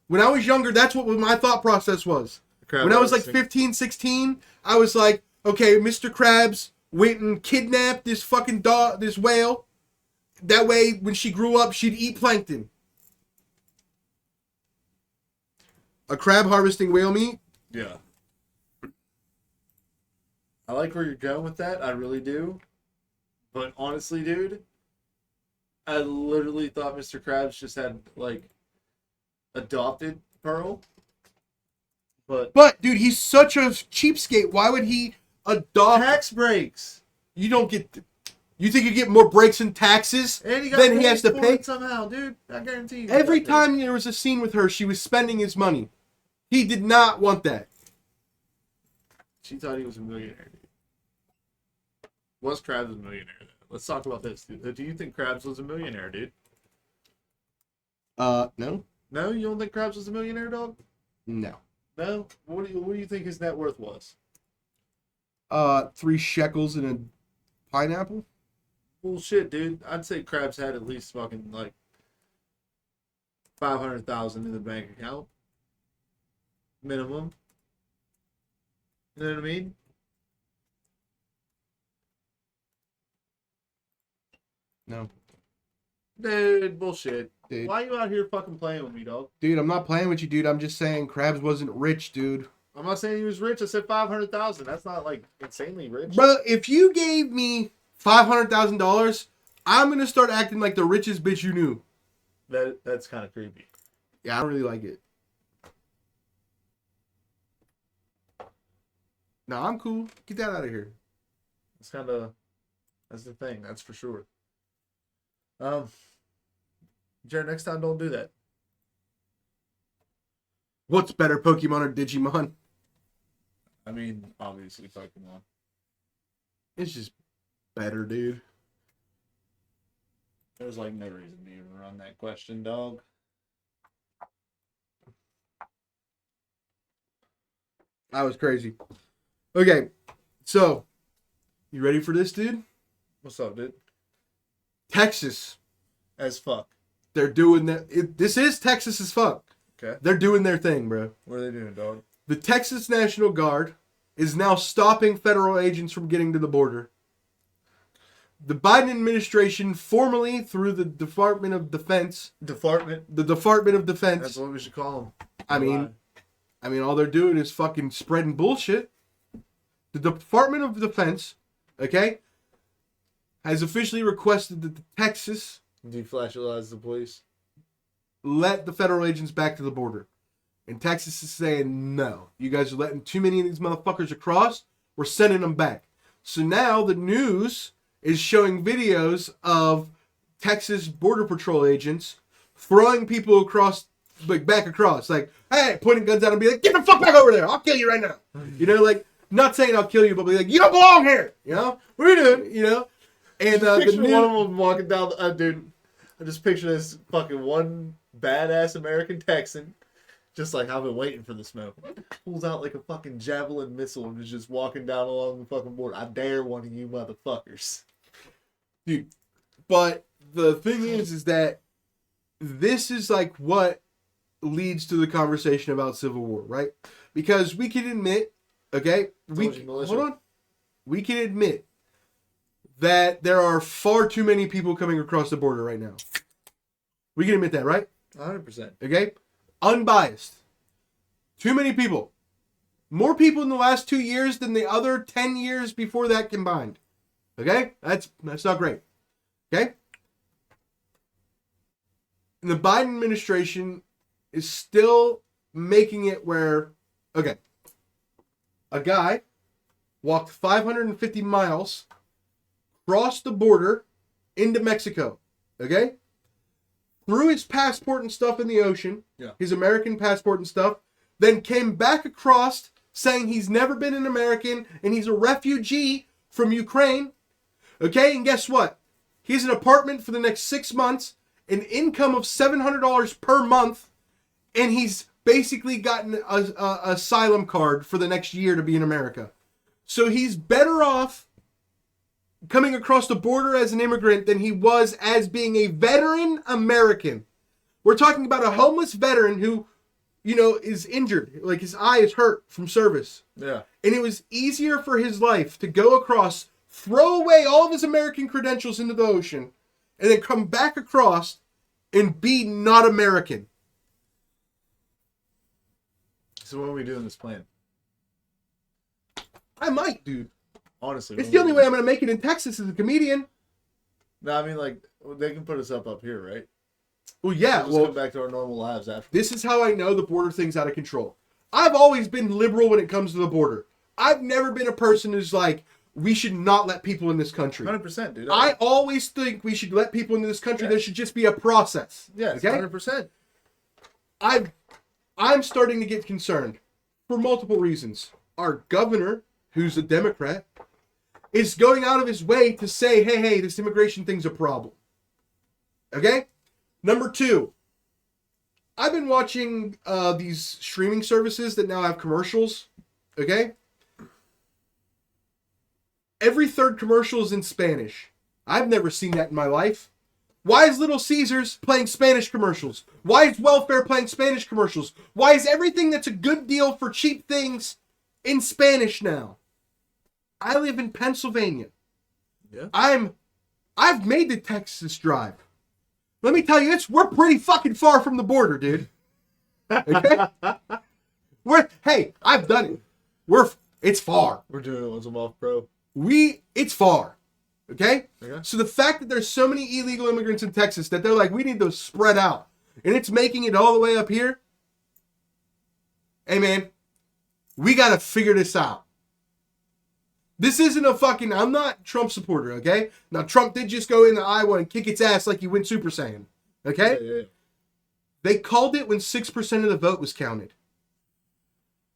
When I was younger, that's what my thought process was. When I was like 15, 16, I was like, okay, Mr. Krabs went and kidnapped this fucking dog, this whale. That way, when she grew up, she'd eat plankton. A crab harvesting whale meat? Yeah. I like where you're going with that. I really do. But honestly, dude, I literally thought Mr. Krabs just had, like, adopted Pearl. But dude, he's such a cheapskate. Why would he adopt? Tax breaks. You don't get. You think you get more breaks in taxes And than he has to pay? somehow, dude. I guarantee you. Every time there was a scene with her, she was spending his money. He did not want that. She thought he was a millionaire, dude. Was Krabs a millionaire? Then? Let's talk about this, dude. Do you think Krabs was a millionaire, dude? No. No, you don't think Krabs was a millionaire, dog? No. No. What do you think his net worth was? 3 shekels and a pineapple. Bullshit, dude. I'd say Krabs had at least fucking like 500,000 in the bank account, minimum. You know what I mean? No. Dude, bullshit. Dude. Why are you out here fucking playing with me, dog? Dude, I'm not playing with you, dude. I'm just saying Krabs wasn't rich, dude. I'm not saying he was rich. I said 500,000. That's not like insanely rich. Bro, if you gave me $500,000, I'm gonna start acting like the richest bitch you knew. That's kind of creepy. Yeah, I don't really like it. No, I'm cool. Get that out of here. That's the thing. That's for sure. Jared, next time don't do that. What's better, Pokemon or Digimon? I mean, obviously Pokemon. It's just better, dude. There's like no reason to even run that question, dog. That was crazy. Okay, so you ready for this, dude? What's up, dude? Texas. As fuck. They're doing that. This is Texas as fuck. Okay. They're doing their thing, bro. What are they doing, dog? The Texas National Guard is now stopping federal agents from getting to the border. The Biden administration, formally through the Department of Defense, The Department of Defense. That's what we should call them. I mean, all they're doing is fucking spreading bullshit. The Department of Defense, okay, has officially requested that Texas Deflash the police. let the federal agents back to the border. And Texas is saying, no, you guys are letting too many of these motherfuckers across. We're sending them back. So now the news is showing videos of Texas Border Patrol agents throwing people across, like back across, like, hey, pointing guns at them and be like, get the fuck back over there. I'll kill you right now. You know, like, not saying I'll kill you, but be like, you don't belong here. You know, what are you doing? You know? And the Picture news, one of them walking down dude, I just picture this fucking one badass American Texan, just like, I've been waiting for the smoke. Pulls out like a fucking javelin missile and is just walking down along the fucking border. I dare one of you motherfuckers. dude. But the thing is that this is like what leads to the conversation about civil war, right? Because we can admit, okay, hold on, we can admit that there are far too many people coming across the border right now. We can admit that, right? 100%. Okay, unbiased. Too many people. More people in the last 2 years than the other 10 years before that combined. Okay, that's not great. Okay, and the Biden administration is still making it where, okay, a guy walked 550 miles, crossed the border into Mexico, okay? Threw his passport and stuff in the ocean, his American passport and stuff, then came back across saying he's never been an American and he's a refugee from Ukraine, okay? And guess what? He has an apartment for the next 6 months, an income of $700 per month, and he's basically gotten a asylum card for the next year to be in America. So he's better off coming across the border as an immigrant than he was as being a veteran American. We're talking about a homeless veteran who, you know, is injured. Like his eye is hurt from service. Yeah. And it was easier for his life to go across, throw away all of his American credentials into the ocean, and then come back across and be not American. So when are we doing this plan? I might, dude. Honestly. It's the only way I'm going to make it in Texas as a comedian. No, I mean, like, they can put us up here, right? Well, yeah. We'll just come back to our normal lives after. This is how I know the border thing's out of control. I've always been liberal when it comes to the border. I've never been a person who's like, we should not let people in this country. 100%, dude. I always think we should let people into this country. There should just be a process. Yes, okay? 100%. I'm starting to get concerned for multiple reasons. Our governor, who's a Democrat, is going out of his way to say, hey, this immigration thing's a problem. Okay? Number 2, I've been watching these streaming services that now have commercials. Okay? Every third commercial is in Spanish. I've never seen that in my life. Why is Little Caesars playing Spanish commercials? Why is welfare playing Spanish commercials? Why is everything that's a good deal for cheap things in Spanish now? I live in Pennsylvania. Yeah. I've made the Texas drive. Let me tell you, we're pretty fucking far from the border, dude. Okay? Hey, I've done it. It's far. We're doing it once I'm off, bro. It's far. Okay? Okay. So the fact that there's so many illegal immigrants in Texas that they're like, we need to spread out. And it's making it all the way up here. Hey, man. We got to figure this out. This isn't I'm not Trump supporter, okay? Now, Trump did just go into Iowa and kick its ass like he went Super Saiyan. Okay? Yeah. They called it when 6% of the vote was counted.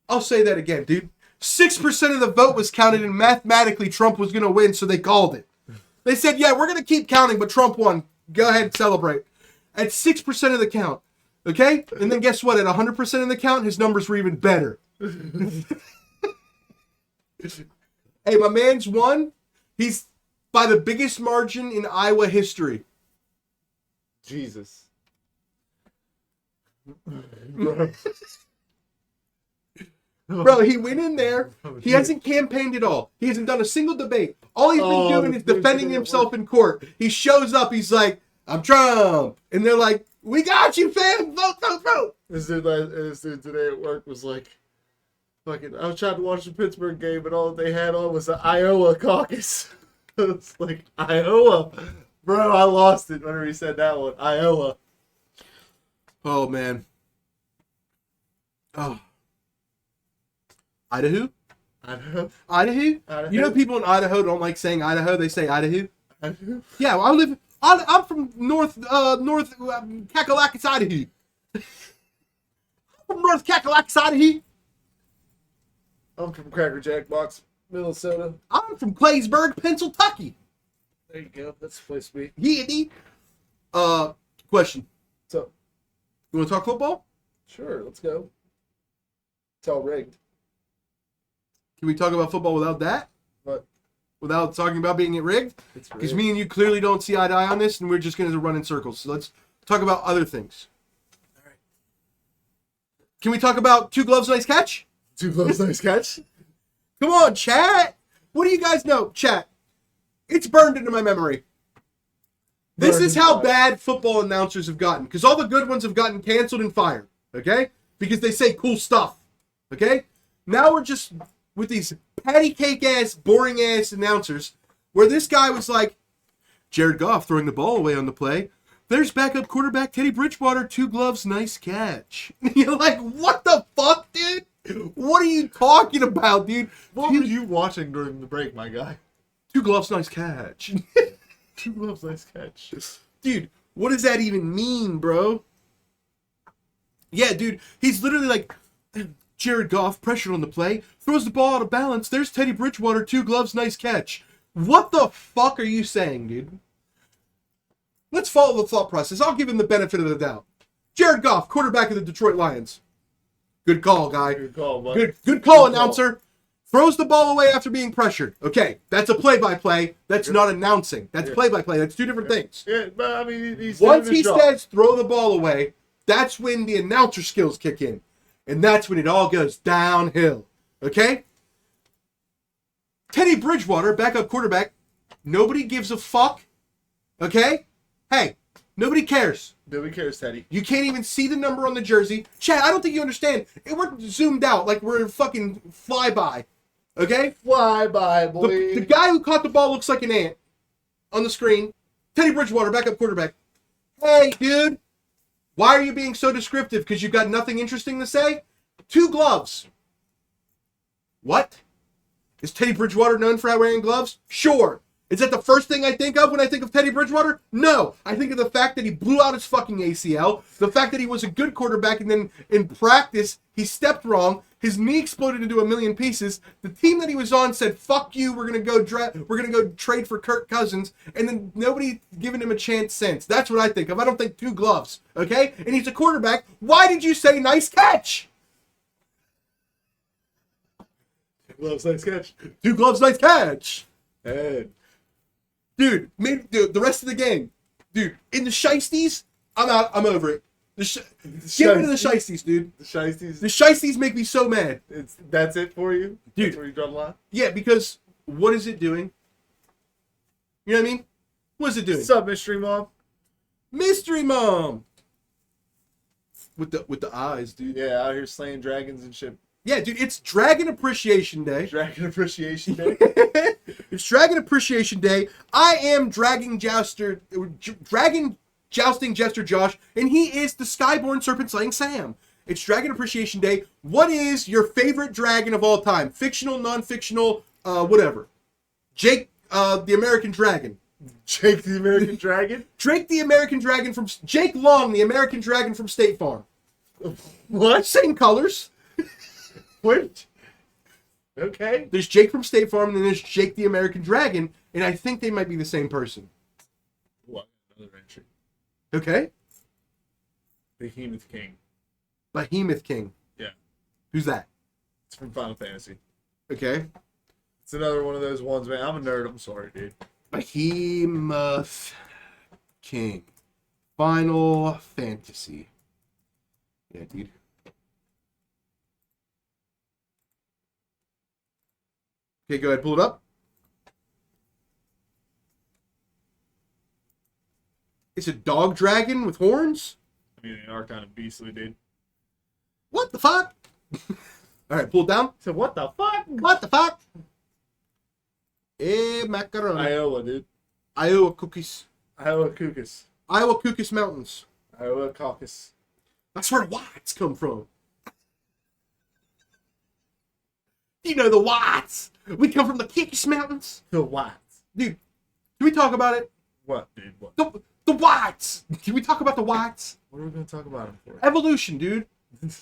I'll say that again, dude. 6% of the vote was counted, and mathematically Trump was going to win, so they called it. They said, yeah, we're going to keep counting, but Trump won. Go ahead and celebrate. At 6% of the count. Okay? And then guess what? At 100% of the count, his numbers were even better. Hey, my man's won. He's by the biggest margin in Iowa history. Jesus. Bro, he went in there. He hasn't campaigned at all. He hasn't done a single debate. All he's been doing is defending himself in court. He shows up. He's like, I'm Trump. And they're like, we got you, fam. Vote, vote, vote. This dude today at work was like, fucking, I was trying to watch the Pittsburgh game, and all they had on was the Iowa caucus. It's like, Iowa. Bro, I lost it whenever he said that one. Iowa. Oh, man. Oh. Idaho? Idaho. Idaho? You know people in Idaho don't like saying Idaho. They say Idaho. Idaho. Yeah, well, I'm from North Kakalakis, Idaho. I'm from North Kakalakis, Idaho. I'm from Cracker Jack Box, Minnesota. I'm from Claysburg, Pennsylvania. There you go. That's the place to be. Yeah, indeed. Question. So, You want to talk football? sure, let's go. It's all rigged. Can we talk about football without that? But Without talking about being rigged? it's Because rigged. me and you clearly don't see eye to eye on this, and we're just going to run in circles. So let's talk about other things. All right. Can we talk about two gloves, nice catch? Two gloves, nice catch. Come on, chat. What do you guys know? Chat. It's burned into my memory. This Burned is how into bad football announcers have gotten. Because all the good ones have gotten canceled and fired. Okay? Because they say cool stuff. Okay? Now we're just with these patty cake ass, boring ass announcers. Where this guy was like, Jared Goff throwing the ball away on the play. There's backup quarterback Teddy Bridgewater, two gloves, nice catch. You're like, what the fuck, dude? What are you talking about, dude? What were you watching during the break, my guy? Two gloves, nice catch. Two gloves, nice catch. Dude, what does that even mean, bro? Yeah, dude, he's literally like, Jared Goff, pressured on the play, throws the ball out of balance. There's Teddy Bridgewater, two gloves, nice catch. What the fuck are you saying, dude? Let's follow the thought process. I'll give him the benefit of the doubt. Jared Goff, quarterback of the Detroit Lions. Good call, guy. Good call, bud. Good call, Good announcer. Throws the ball away after being pressured. Okay, that's a play-by-play. That's not announcing. That's play-by-play. That's two different things. Yeah, but I mean, he's Once doing he his job. says throw the ball away, that's when the announcer skills kick in. And that's when it all goes downhill. Okay? Teddy Bridgewater, backup quarterback, nobody gives a fuck. Okay? Hey, nobody cares. Nobody cares, Teddy. You can't even see the number on the jersey. Chad, I don't think you understand. We're zoomed out like we're fucking flyby. Okay? Fly by, boy. The guy who caught the ball looks like an ant on the screen. Teddy Bridgewater, backup quarterback. Hey, dude. Why are you being so descriptive? Because you've got nothing interesting to say? 2 gloves. What? Is Teddy Bridgewater known for wearing gloves? Sure. Is that the first thing I think of when I think of Teddy Bridgewater? No. I think of the fact that he blew out his fucking ACL, the fact that he was a good quarterback, and then in practice, he stepped wrong, his knee exploded into a million pieces, the team that he was on said, fuck you, we're gonna go trade for Kirk Cousins, and then nobody given him a chance since. That's what I think of. I don't think 2 gloves, okay? And he's a quarterback. Why did you say nice catch? 2 gloves, nice catch. 2 gloves, nice catch. Hey. Dude, the rest of the game. Dude, in the shiesties, I'm out. I'm over it. Get rid of the shiesties, dude. The shiesties. The shiesties make me so mad. That's it for you? Dude. That's where you draw the line? Yeah, because what is it doing? You know what I mean? What is it doing? What's up, Mystery Mom? Mystery Mom! With the eyes, dude. Yeah, out here slaying dragons and shit. Yeah, dude, it's Dragon Appreciation Day. Dragon Appreciation Day. It's Dragon Appreciation Day. I am Dragon Jousting Jester Josh, and he is the Skyborn Serpent Slaying Sam. It's Dragon Appreciation Day. What is your favorite dragon of all time? Fictional, non-fictional, whatever. Jake, the American Dragon. Jake the American Dragon? Drake the American Dragon from... Jake Long, the American Dragon from State Farm. What? Same colors. What? Okay. There's Jake from State Farm, and then there's Jake the American Dragon, and I think they might be the same person. What? Another entry. Okay? Behemoth King. Behemoth King. Yeah. Who's that? It's from Final Fantasy. Okay. It's another one of those ones, man. I'm a nerd. I'm sorry, dude. Behemoth King. Final Fantasy. Yeah, dude. Okay, go ahead, pull it up. It's a dog dragon with horns? I mean, they are kind of beastly, dude. What the fuck? All right, pull it down. So what the fuck? What the fuck? Macaroni. Iowa, dude. Iowa cookies. Iowa Caucus. Iowa Caucus Mountains. Iowa Caucus. That's where the whites come from. You know the whites. We come from the Caucus Mountains. The whites. Dude, can we talk about it? What, dude? What? The whites. Can we talk about the whites? What are we going to talk about them for? Evolution, dude.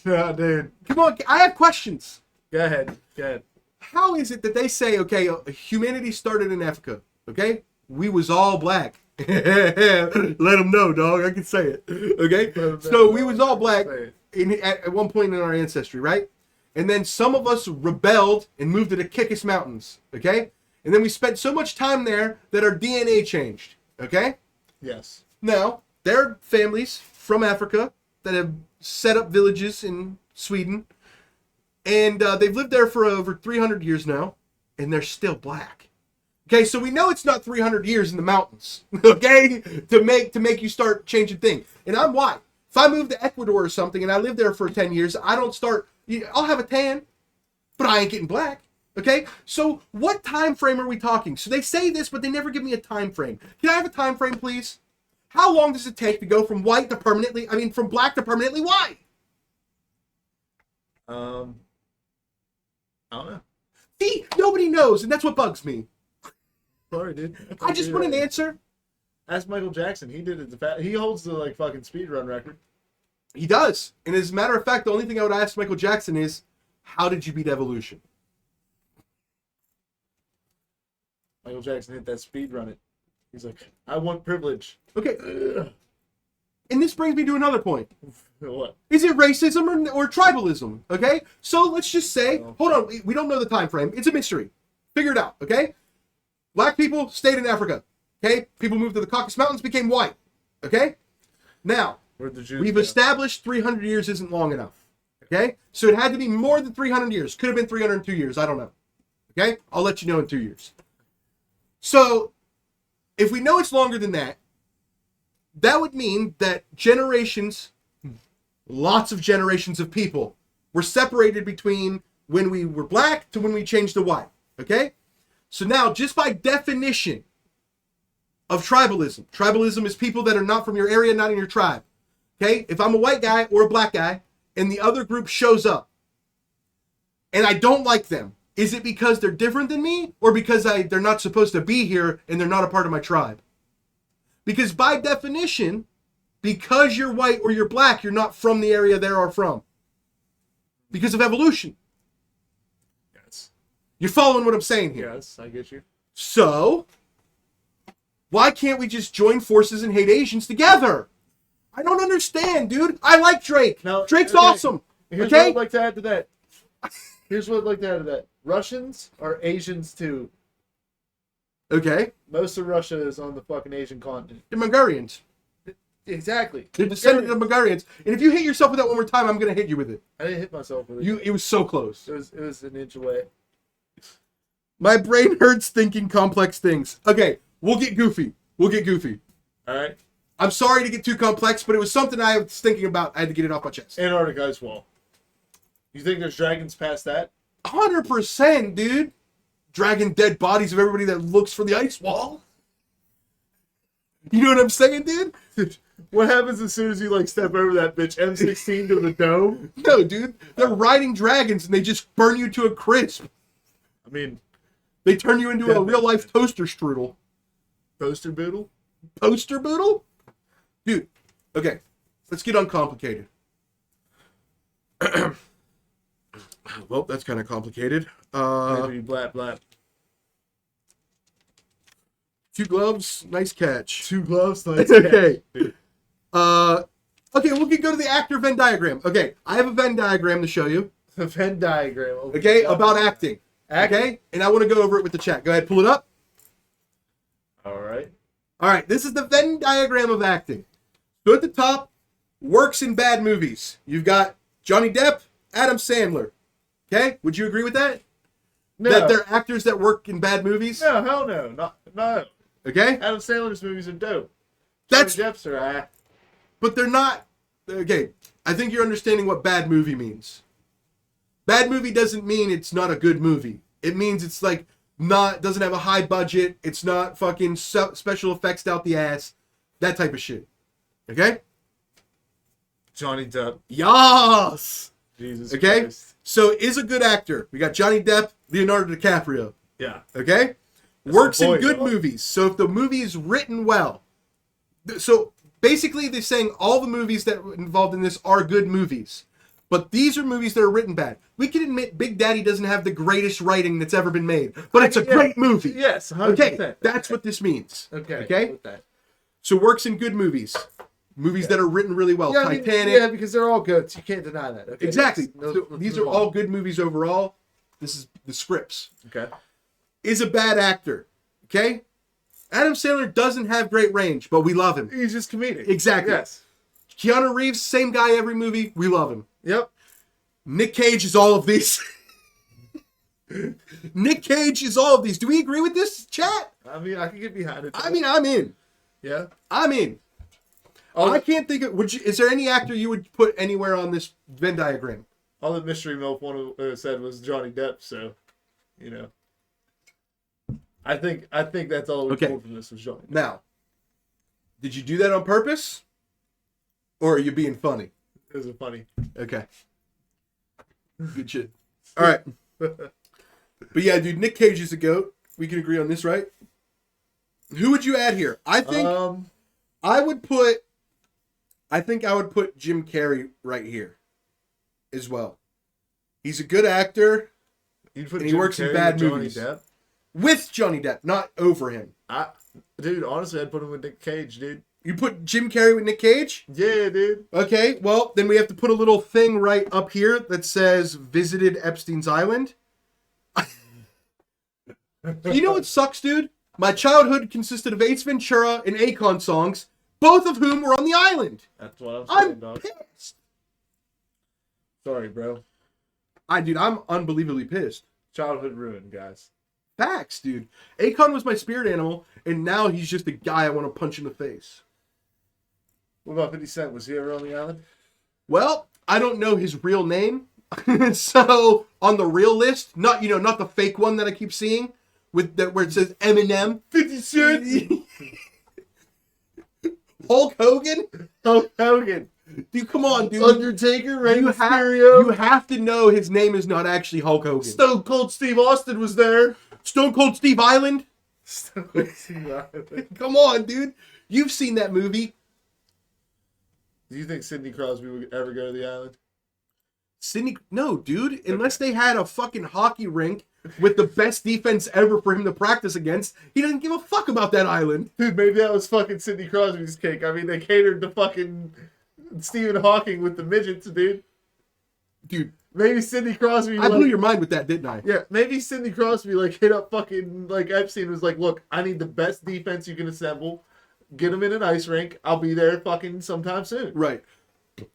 No, dude. Come on, I have questions. Go ahead. Go ahead. How is it that they say, okay, humanity started in Africa, okay? We was all black. Let them know, dog. I can say it. Okay? So we was all black at one point in our ancestry, right? And then some of us rebelled and moved to the Caucasus Mountains, okay? And then we spent so much time there that our DNA changed, okay? Yes. Now, there are families from Africa that have set up villages in Sweden, and they've lived there for over 300 years now, and they're still black. Okay, so we know it's not 300 years in the mountains, okay, to make you start changing things. And I'm white. If I move to Ecuador or something and I live there for 10 years, I don't start, I'll have a tan, but I ain't getting black. Okay, so what time frame are we talking? So they say this, but they never give me a time frame. Can I have a time frame, please? How long does it take to go from white to permanently, from black to permanently white? I don't know. See, nobody knows, and that's what bugs me. Sorry, dude. I just want an answer. Ask Michael Jackson. He did it. He holds the fucking speedrun record. He does. And as a matter of fact, the only thing I would ask Michael Jackson is, how did you beat evolution? Michael Jackson hit that speedrun it. He's like, I want privilege. Okay. And this brings me to another point. What? Is it racism or tribalism? Okay? So let's just say, hold on, we don't know the time frame. It's a mystery. Figure it out, okay? Black people stayed in Africa. Okay? People moved to the Caucasus Mountains, became white. Okay? Now, Where'd the Jews we've go? established 300 years isn't long enough. Okay? So it had to be more than 300 years. Could have been 302 years. I don't know. Okay? I'll let you know in 2 years. So, if we know it's longer than that, that would mean that generations, lots of generations of people, were separated between when we were black to when we changed to white. Okay? So now, just by definition of tribalism, tribalism is people that are not from your area, not in your tribe. Okay? If I'm a white guy or a black guy, and the other group shows up, and I don't like them. Is it because they're different than me, or because they're not supposed to be here and they're not a part of my tribe? Because by definition, because you're white or you're black, you're not from the area they are from. Because of evolution. Yes. You're following what I'm saying here. Yes, I get you. So, why can't we just join forces and hate Asians together? I don't understand, dude. I like Drake. No, Drake's okay. awesome. Here's Okay? what I'd like to add to that. Russians are Asians too. Okay. Most of Russia is on the fucking Asian continent. They're Mongolians. Exactly. They're descendants of Mongolians. And if you hit yourself with that one more time, I'm going to hit you with it. I didn't hit myself with it. It was so close. It was an inch away. My brain hurts thinking complex things. Okay, we'll get goofy. All right. I'm sorry to get too complex, but it was something I was thinking about. I had to get it off my chest. Antarctica ice wall. You think there's dragons past that? 100%, dude. Dragging dead bodies of everybody that looks for the ice wall. You know what I'm saying, dude? What happens as soon as you like step over that bitch M16 to the dome? No, dude. They're riding dragons and they just burn you to a crisp. I mean, They turn you into a real-life toaster strudel. poster boodle? Poster boodle? Dude, okay. Let's get uncomplicated. Well, that's kind of complicated. Maybe blap blap. 2 gloves, nice catch. 2 gloves, nice Okay. catch. Okay, we can go to the actor Venn diagram. Okay, I have a Venn diagram to show you. The Venn diagram. Okay, about acting. Okay, and I want to go over it with the chat. Go ahead, pull it up. All right. All right, this is the Venn diagram of acting. So at the top, works in bad movies. You've got Johnny Depp, Adam Sandler. Okay, would you agree with that? No. That they're actors that work in bad movies? No, hell no. No. Okay, Adam Sandler's movies are dope. That's- Johnny Depp's are but they're not. Okay, I think you're understanding what bad movie means. Bad movie doesn't mean it's not a good movie. It means it's like doesn't have a high budget. It's not fucking special effects out the ass. That type of shit. Okay? Johnny Depp. Yes! Jesus Okay? Christ. So is a good actor. We got Johnny Depp, Leonardo DiCaprio. Yeah. Okay? That's Works my boy, in good dog. movies. So if the movie is written well. So basically they're saying all the movies that were involved in this are good movies. But these are movies that are written bad. We can admit Big Daddy doesn't have the greatest writing that's ever been made. But it's a great movie. Yes, 100%. Okay, that's what this means. Okay? With that. So works in good movies. Movies that are written really well. Yeah, I mean, Titanic. yeah, because they're all good. So you can't deny that. Okay, Exactly. let's- So let's these move are on. all good movies overall. This is the scripts. Okay. Is a bad actor. Okay? Adam Sandler doesn't have great range, but we love him. He's just comedic. Exactly. Yes. Keanu Reeves, same guy every movie. We love him. Yep. Nick Cage is all of these. Nick Cage is all of these. Do we agree with this, chat? I mean, I can get behind it. I mean, I'm in. yeah. I'm in. I can't think of. Is there any actor you would put anywhere on this Venn diagram? All that Mystery Milk one said was Johnny Depp, so you know. I think that's all we Okay. pulled from this was Johnny Depp. Now, did you do that on purpose, or are you being funny? It was funny. Okay. Good shit. All right. But yeah, dude, Nick Cage is a goat. We can agree on this, right? Who would you add here? I think I would put Jim Carrey right here as well. He's a good actor You'd put And he Jim works in Carrey bad with Johnny movies. Depp? with Johnny Depp, not over him. Dude, honestly, I'd put him with Nick Cage, dude. You put Jim Carrey with Nick Cage? Yeah, dude. Okay, well, then we have to put a little thing right up here that says visited Epstein's Island. You know what sucks, dude? My childhood consisted of Ace Ventura and Akon songs, both of whom were on the island. That's what I'm saying, I'm dog. pissed. Sorry, bro. Dude, I'm unbelievably pissed. Childhood ruined, guys. Facts, dude. Akon was my spirit animal, and now he's just a guy I want to punch in the face. What about 50 Cent? Was he ever on the island? Well, I don't know his real name. So, on the real list, not the fake one that I keep seeing, with that where it says Eminem, 50 Cent, Hulk Hogan. Hulk Hogan. Dude, come on, dude. Undertaker, Rey You Mysterio. have to know his name is not actually Hulk Hogan. Stone Cold Steve Austin was there. Stone Cold Steve Island. Stone Cold Steve Austin. Come on, dude. You've seen that movie. Do you think Sidney Crosby would ever go to the island? No, dude. Unless they had a fucking hockey rink with the best defense ever for him to practice against, he doesn't give a fuck about that island. Dude, maybe that was fucking Sidney Crosby's cake. I mean, they catered to fucking Stephen Hawking with the midgets, dude. Dude, Maybe Sidney Crosby. I blew your mind with that, didn't I? Yeah, maybe Sidney Crosby like hit up fucking like Epstein was like, look, I need the best defense you can assemble. Get them in an ice rink. I'll be there fucking sometime soon. Right.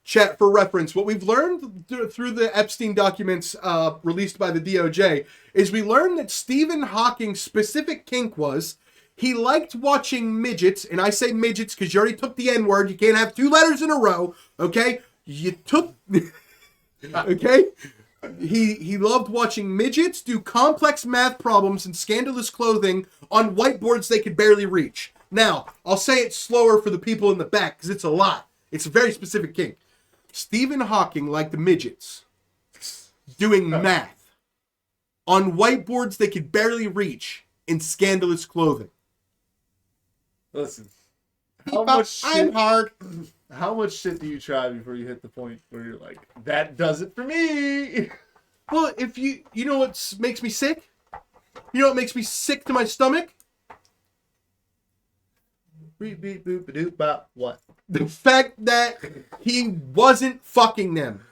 Chat, for reference, what we've learned through the Epstein documents released by the DOJ is we learned that Stephen Hawking's specific kink was he liked watching midgets, and I say midgets because you already took the N-word. You can't have two letters in a row, okay? You took... okay? He loved watching midgets do complex math problems in scandalous clothing on whiteboards they could barely reach. Now, I'll say it slower for the people in the back because it's a lot. It's a very specific kink. Stephen Hawking liked the midgets doing math on whiteboards they could barely reach in scandalous clothing. Listen, I'm hard. how much shit do you try before you hit the point where you're like, that does it for me? Well, if you know what makes me sick? You know what makes me sick to my stomach? Beep beep boop doop bop. What? The fact that he wasn't fucking them.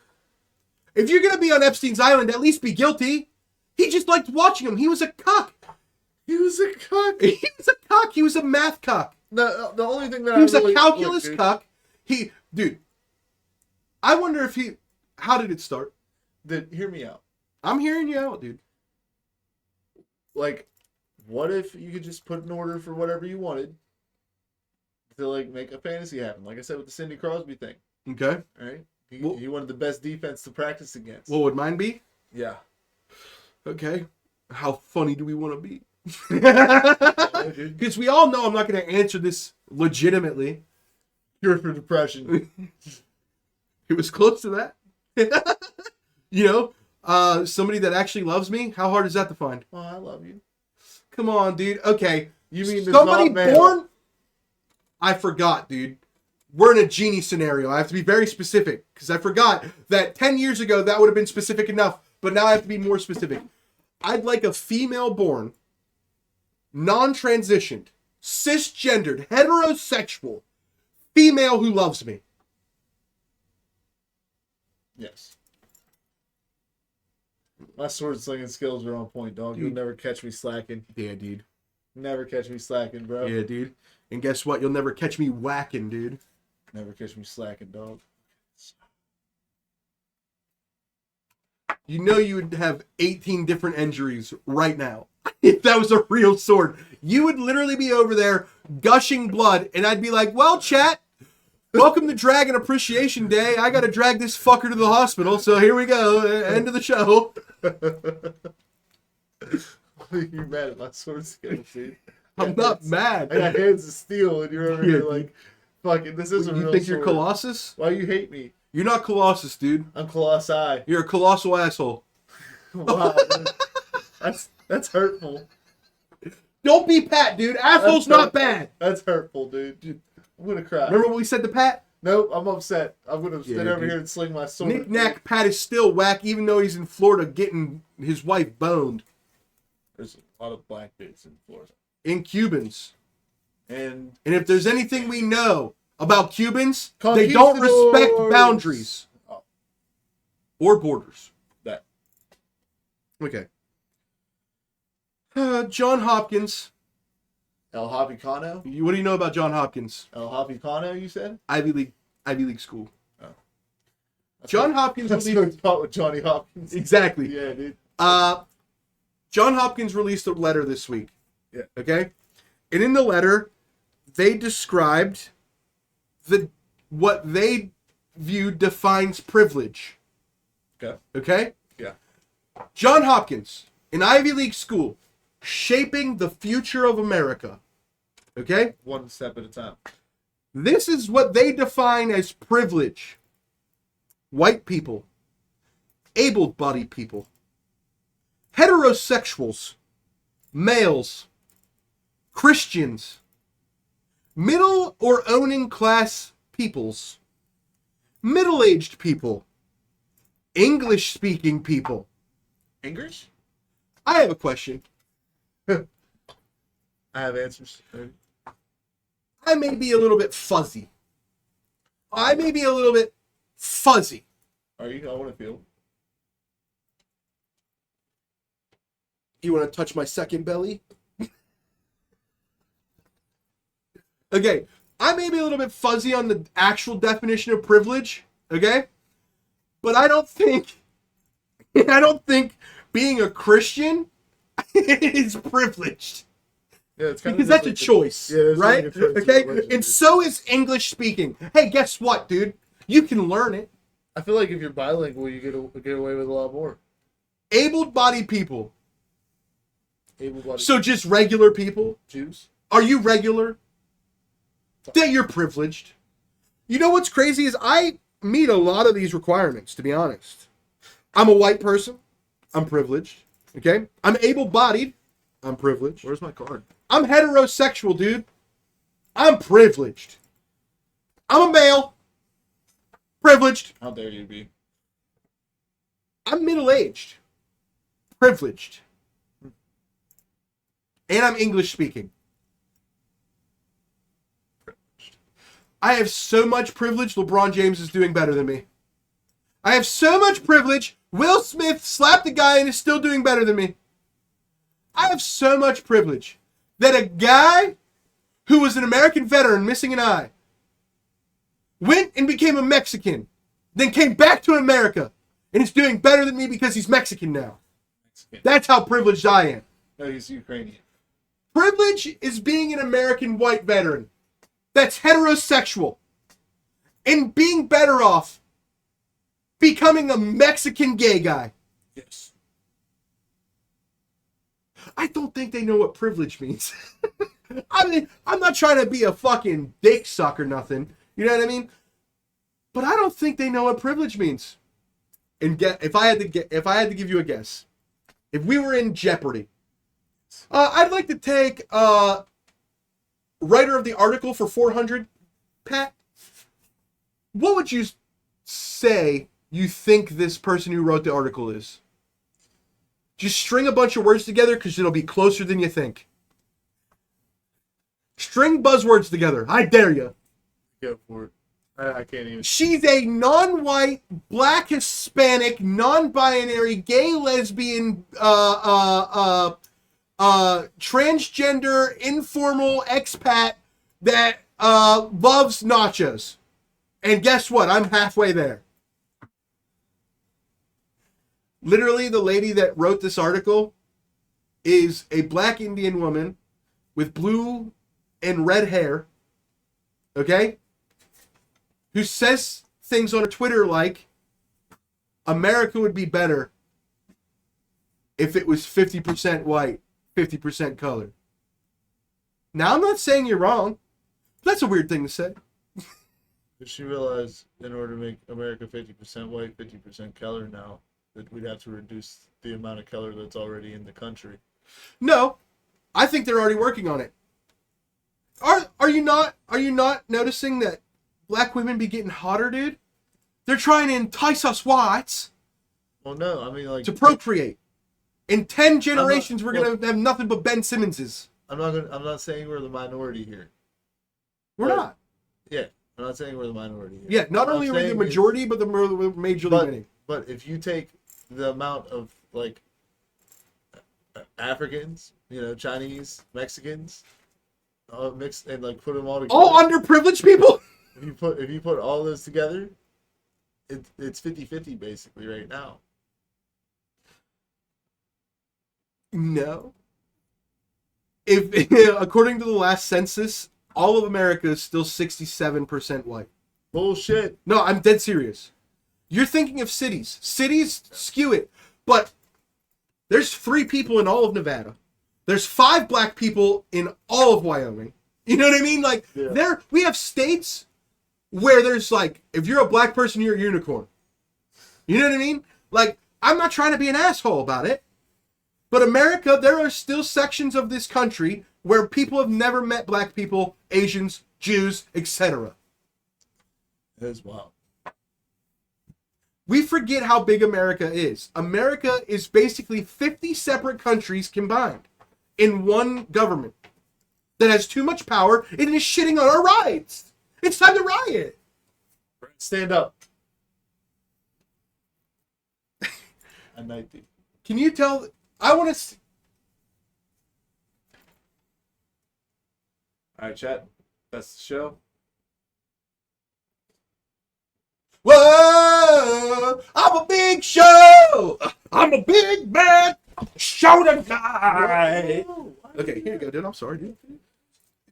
If you're gonna be on Epstein's island, at least be guilty. He just liked watching them. He was a cuck. He was a cuck. He was a cuck. He was a math cuck. The only thing that He was I really, a calculus look, cuck. Dude, I wonder if how did it start? Hear me out. I'm hearing you out, dude. Like, what if you could just put an order for whatever you wanted to like make a fantasy happen? Like I said with the Sidney Crosby thing. Okay. All right. He Well- wanted the best defense to practice against. What would mine be? Yeah. Okay. How funny do we want to be? Yeah, dude. Because we all know I'm not going to answer this legitimately. Cure for depression. It was close to that. Somebody that actually loves me. How hard is that to find? Oh, I love you. Come on, dude. Okay. You mean there's somebody not male? born? I forgot, dude. We're in a genie scenario. I have to be very specific because I forgot that 10 years ago that would have been specific enough, but now I have to be more specific. I'd like a female born, non-transitioned, cisgendered, heterosexual female who loves me. Yes. My sword slinging skills are on point, dog. You'll Dude. never catch me slacking. Yeah, dude. Never catch me slacking, bro. Yeah, dude. And guess what? You'll never catch me whacking, dude. Never catch me slacking, dog. You know you would have 18 different injuries right now. If that was a real sword, you would literally be over there gushing blood, and I'd be like, well, chat, welcome to Dragon Appreciation Day. I gotta drag this fucker to the hospital, so here we go. End of the show. You're mad at my sword skills, dude. I'm not mad. I got hands of steel, and you're over Yeah, here dude. like, fucking, this isn't You real think sword. you're Colossus? Why you hate me? You're not Colossus, dude. I'm Colossi. You're a colossal asshole. Wow. That's hurtful. Don't be Pat, dude. Asshole's That's not hurtful. bad. That's hurtful, dude. I'm gonna cry. Remember what we said to Pat? Nope, I'm upset. I'm gonna stand Yeah, over dude. here and sling my sword. Nick Nack Pat is still whack, even though he's in Florida getting his wife boned. There's a lot of black dudes in Florida. In Cubans. And And if there's anything we know about Cubans, they don't Conquistadors. respect boundaries. Oh. Or borders. that. Okay. John Hopkins. El Hopicano? What do you know about John Hopkins? El Hopicano, you said? Ivy League school. That's John what- Hopkins That's released... what it's about with Johnny Hopkins. Exactly. Yeah, dude. John Hopkins released a letter this week. Yeah. Okay? And in the letter, they described what they view defines privilege. Okay. Okay? Yeah. John Hopkins, an Ivy League school, shaping the future of America. Okay? One step at a time. This is what they define as privilege. White people, able-bodied people, heterosexuals, males, Christians, middle or owning class peoples, middle-aged people, English-speaking people. English? I have a question. I have answers. I may be a little bit fuzzy. I may be a little bit fuzzy. Are you? I want to feel. You want to touch my second belly? Okay, I may be a little bit fuzzy on the actual definition of privilege, okay? But I don't think being a Christian is privileged. Yeah, it's kind Because of that's a choice, right? like a choice Okay, of religion, and dude. so is English speaking. Hey, guess what, dude? You can learn it. I feel like if you're bilingual, you get away with a lot more. Able-bodied people. Able-bodied So just regular people. Jews. Are you regular? That you're privileged. You know what's crazy is I meet a lot of these requirements, to be honest. I'm a white person. I'm privileged. Okay? I'm able-bodied. I'm privileged. Where's my card? I'm heterosexual, dude. I'm privileged. I'm a male. Privileged. How dare you be? I'm middle-aged. Privileged. And I'm English speaking. I have so much privilege, LeBron James is doing better than me. I have so much privilege, Will Smith slapped a guy and is still doing better than me. I have so much privilege that a guy who was an American veteran missing an eye went and became a Mexican, then came back to America and is doing better than me because he's Mexican now. Mexican. That's how privileged I am. No, he's Ukrainian. Privilege is being an American white veteran that's heterosexual and being better off becoming a Mexican gay guy. Yes. I don't think they know what privilege means. I mean, I'm not trying to be a fucking Dixx or nothing. You know what I mean? But I don't think they know what privilege means. And if I had to give you a guess, if we were in Jeopardy, I'd like to take writer of the article for 400, Pat. What would you say you think this person who wrote the article is? Just string a bunch of words together because it'll be closer than you think. String buzzwords together. I dare you. Go for it. I can't even. She's a non-white, black, Hispanic, non-binary, gay, lesbian, transgender, informal expat that loves nachos. And guess what? I'm halfway there. Literally, the lady that wrote this article is a black Indian woman with blue and red hair, okay? Who says things on her Twitter like, America would be better if it was 50% white, 50% color. Now, I'm not saying you're wrong. That's a weird thing to say. Does she realize in order to make America 50% white, 50% color now, that we'd have to reduce the amount of color that's already in the country? No, I think they're already working on it. Are you not noticing that black women be getting hotter, dude? They're trying to entice us whites Well, no, I mean, like, to procreate. In 10 generations, we're gonna have nothing but Ben Simmonses. I'm not saying we're the minority here. We're But- not. Yeah, I'm not saying we're the minority here. Yeah, not What only I'm are we the saying majority, but the majorly but, winning. but if you take the amount of, like, Africans, Chinese, Mexicans, mixed and like put them all together. All underprivileged people? If you put all those together, it's 50-50 basically right now. No. If according to the last census, all of America is still 67% white. Bullshit. No, I'm dead serious. You're thinking of cities. Cities skew it. But there's 3 people in all of Nevada. There's 5 black people in all of Wyoming. You know what I mean? Like, we have states where there's like, if you're a black person, you're a unicorn. You know what I mean? Like, I'm not trying to be an asshole about it, but America, there are still sections of this country where people have never met black people, Asians, Jews, etc. That is wild. We forget how big America is. America is basically 50 separate countries combined in one government that has too much power and is shitting on our rights. It's time to riot. Stand up. I might be. Can you tell? I want to. All right, chat. That's the show. Whoa! I'm a big show. I'm a big man. Show tonight. Okay, here you go, dude. I'm sorry, dude.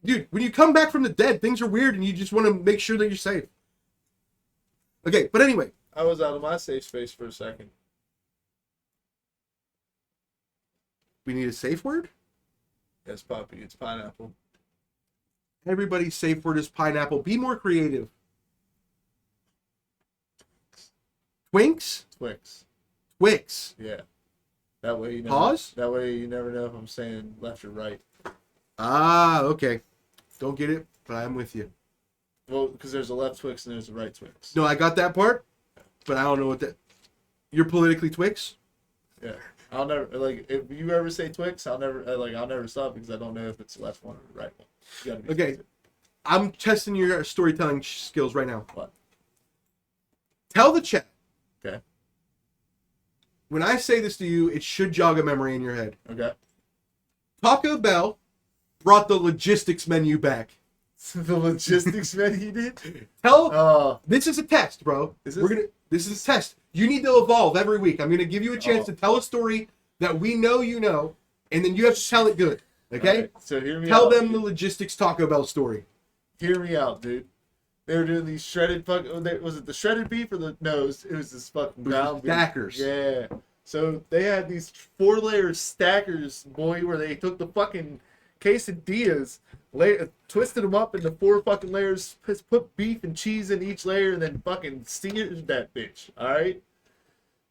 Dude, when you come back from the dead, things are weird, and you just want to make sure that you're safe. Okay, but anyway. I was out of my safe space for a second. We need a safe word? Yes, Poppy. It's pineapple. Everybody's safe word is pineapple. Be more creative. Twinks? Twix. Twix. Yeah. That way you never, Pause? That way you never know if I'm saying left or right. Ah, okay. Don't get it, but I'm with you. Well, because there's a left Twix and there's a right Twix. No, I got that part, but I don't know what that... You're politically Twix? Yeah. I'll never, like, if you ever say Twix, I'll never stop because I don't know if it's the left one or the right one. You gotta be Okay. specific. I'm testing your storytelling skills right now. What? Tell the chat. Okay. When I say this to you, it should jog a memory in your head. Okay. Taco Bell brought the logistics menu back. The logistics menu did? Tell this is a test, bro. Is this? This is a test. You need to evolve every week. I'm gonna give you a chance to tell a story that we know you know, and then you have to tell it good. Okay? Right, so hear me Tell out. them the logistics Taco Bell story. Hear me out, dude. They were doing these shredded was it the shredded beef or the no? It was this fucking ground beef. Stackers. Yeah. So they had these 4-layer stackers, boy, where they took the fucking quesadillas, twisted them up into 4 fucking layers, put beef and cheese in each layer, and then fucking seared that bitch. All right.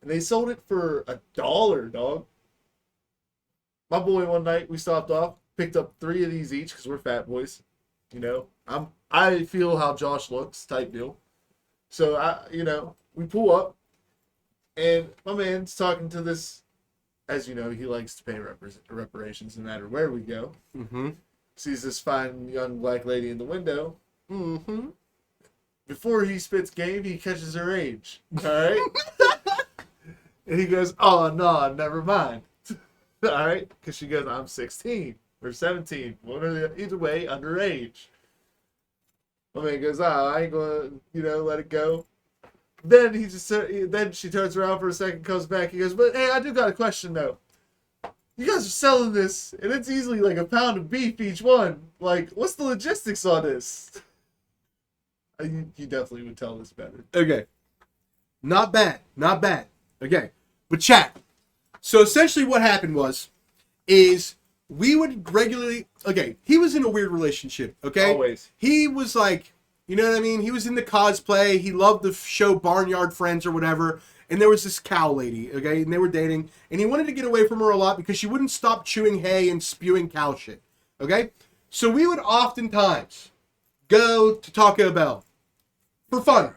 And they sold it for $1, dog. My boy, one night we stopped off, picked up 3 of these each because we're fat boys. You know, I feel how Josh looks type deal. So we pull up, and my man's talking to this. As you know, he likes to pay reparations no matter where we go. Mm-hmm. Sees this fine young black lady in the window. Mm-hmm. Before he spits game, he catches her age. All right. And he goes, "Oh no, never mind." All right, because she goes, "I'm 16 or 17, either way, underage." My man goes, I ain't gonna, let it go. Then then she turns around for a second, comes back. He goes, "But hey, I do got a question though. You guys are selling this, and it's easily like a pound of beef each one. Like, what's the logistics on this?" You definitely would tell this better. Okay. Not bad. Not bad. Okay. But chat. So essentially what happened is we would regularly, okay, he was in a weird relationship, okay? Always. He was like, you know what I mean? He was into cosplay. He loved the show Barnyard Friends or whatever. And there was this cow lady, okay? And they were dating. And he wanted to get away from her a lot because she wouldn't stop chewing hay and spewing cow shit, okay? So we would oftentimes go to Taco Bell for fun.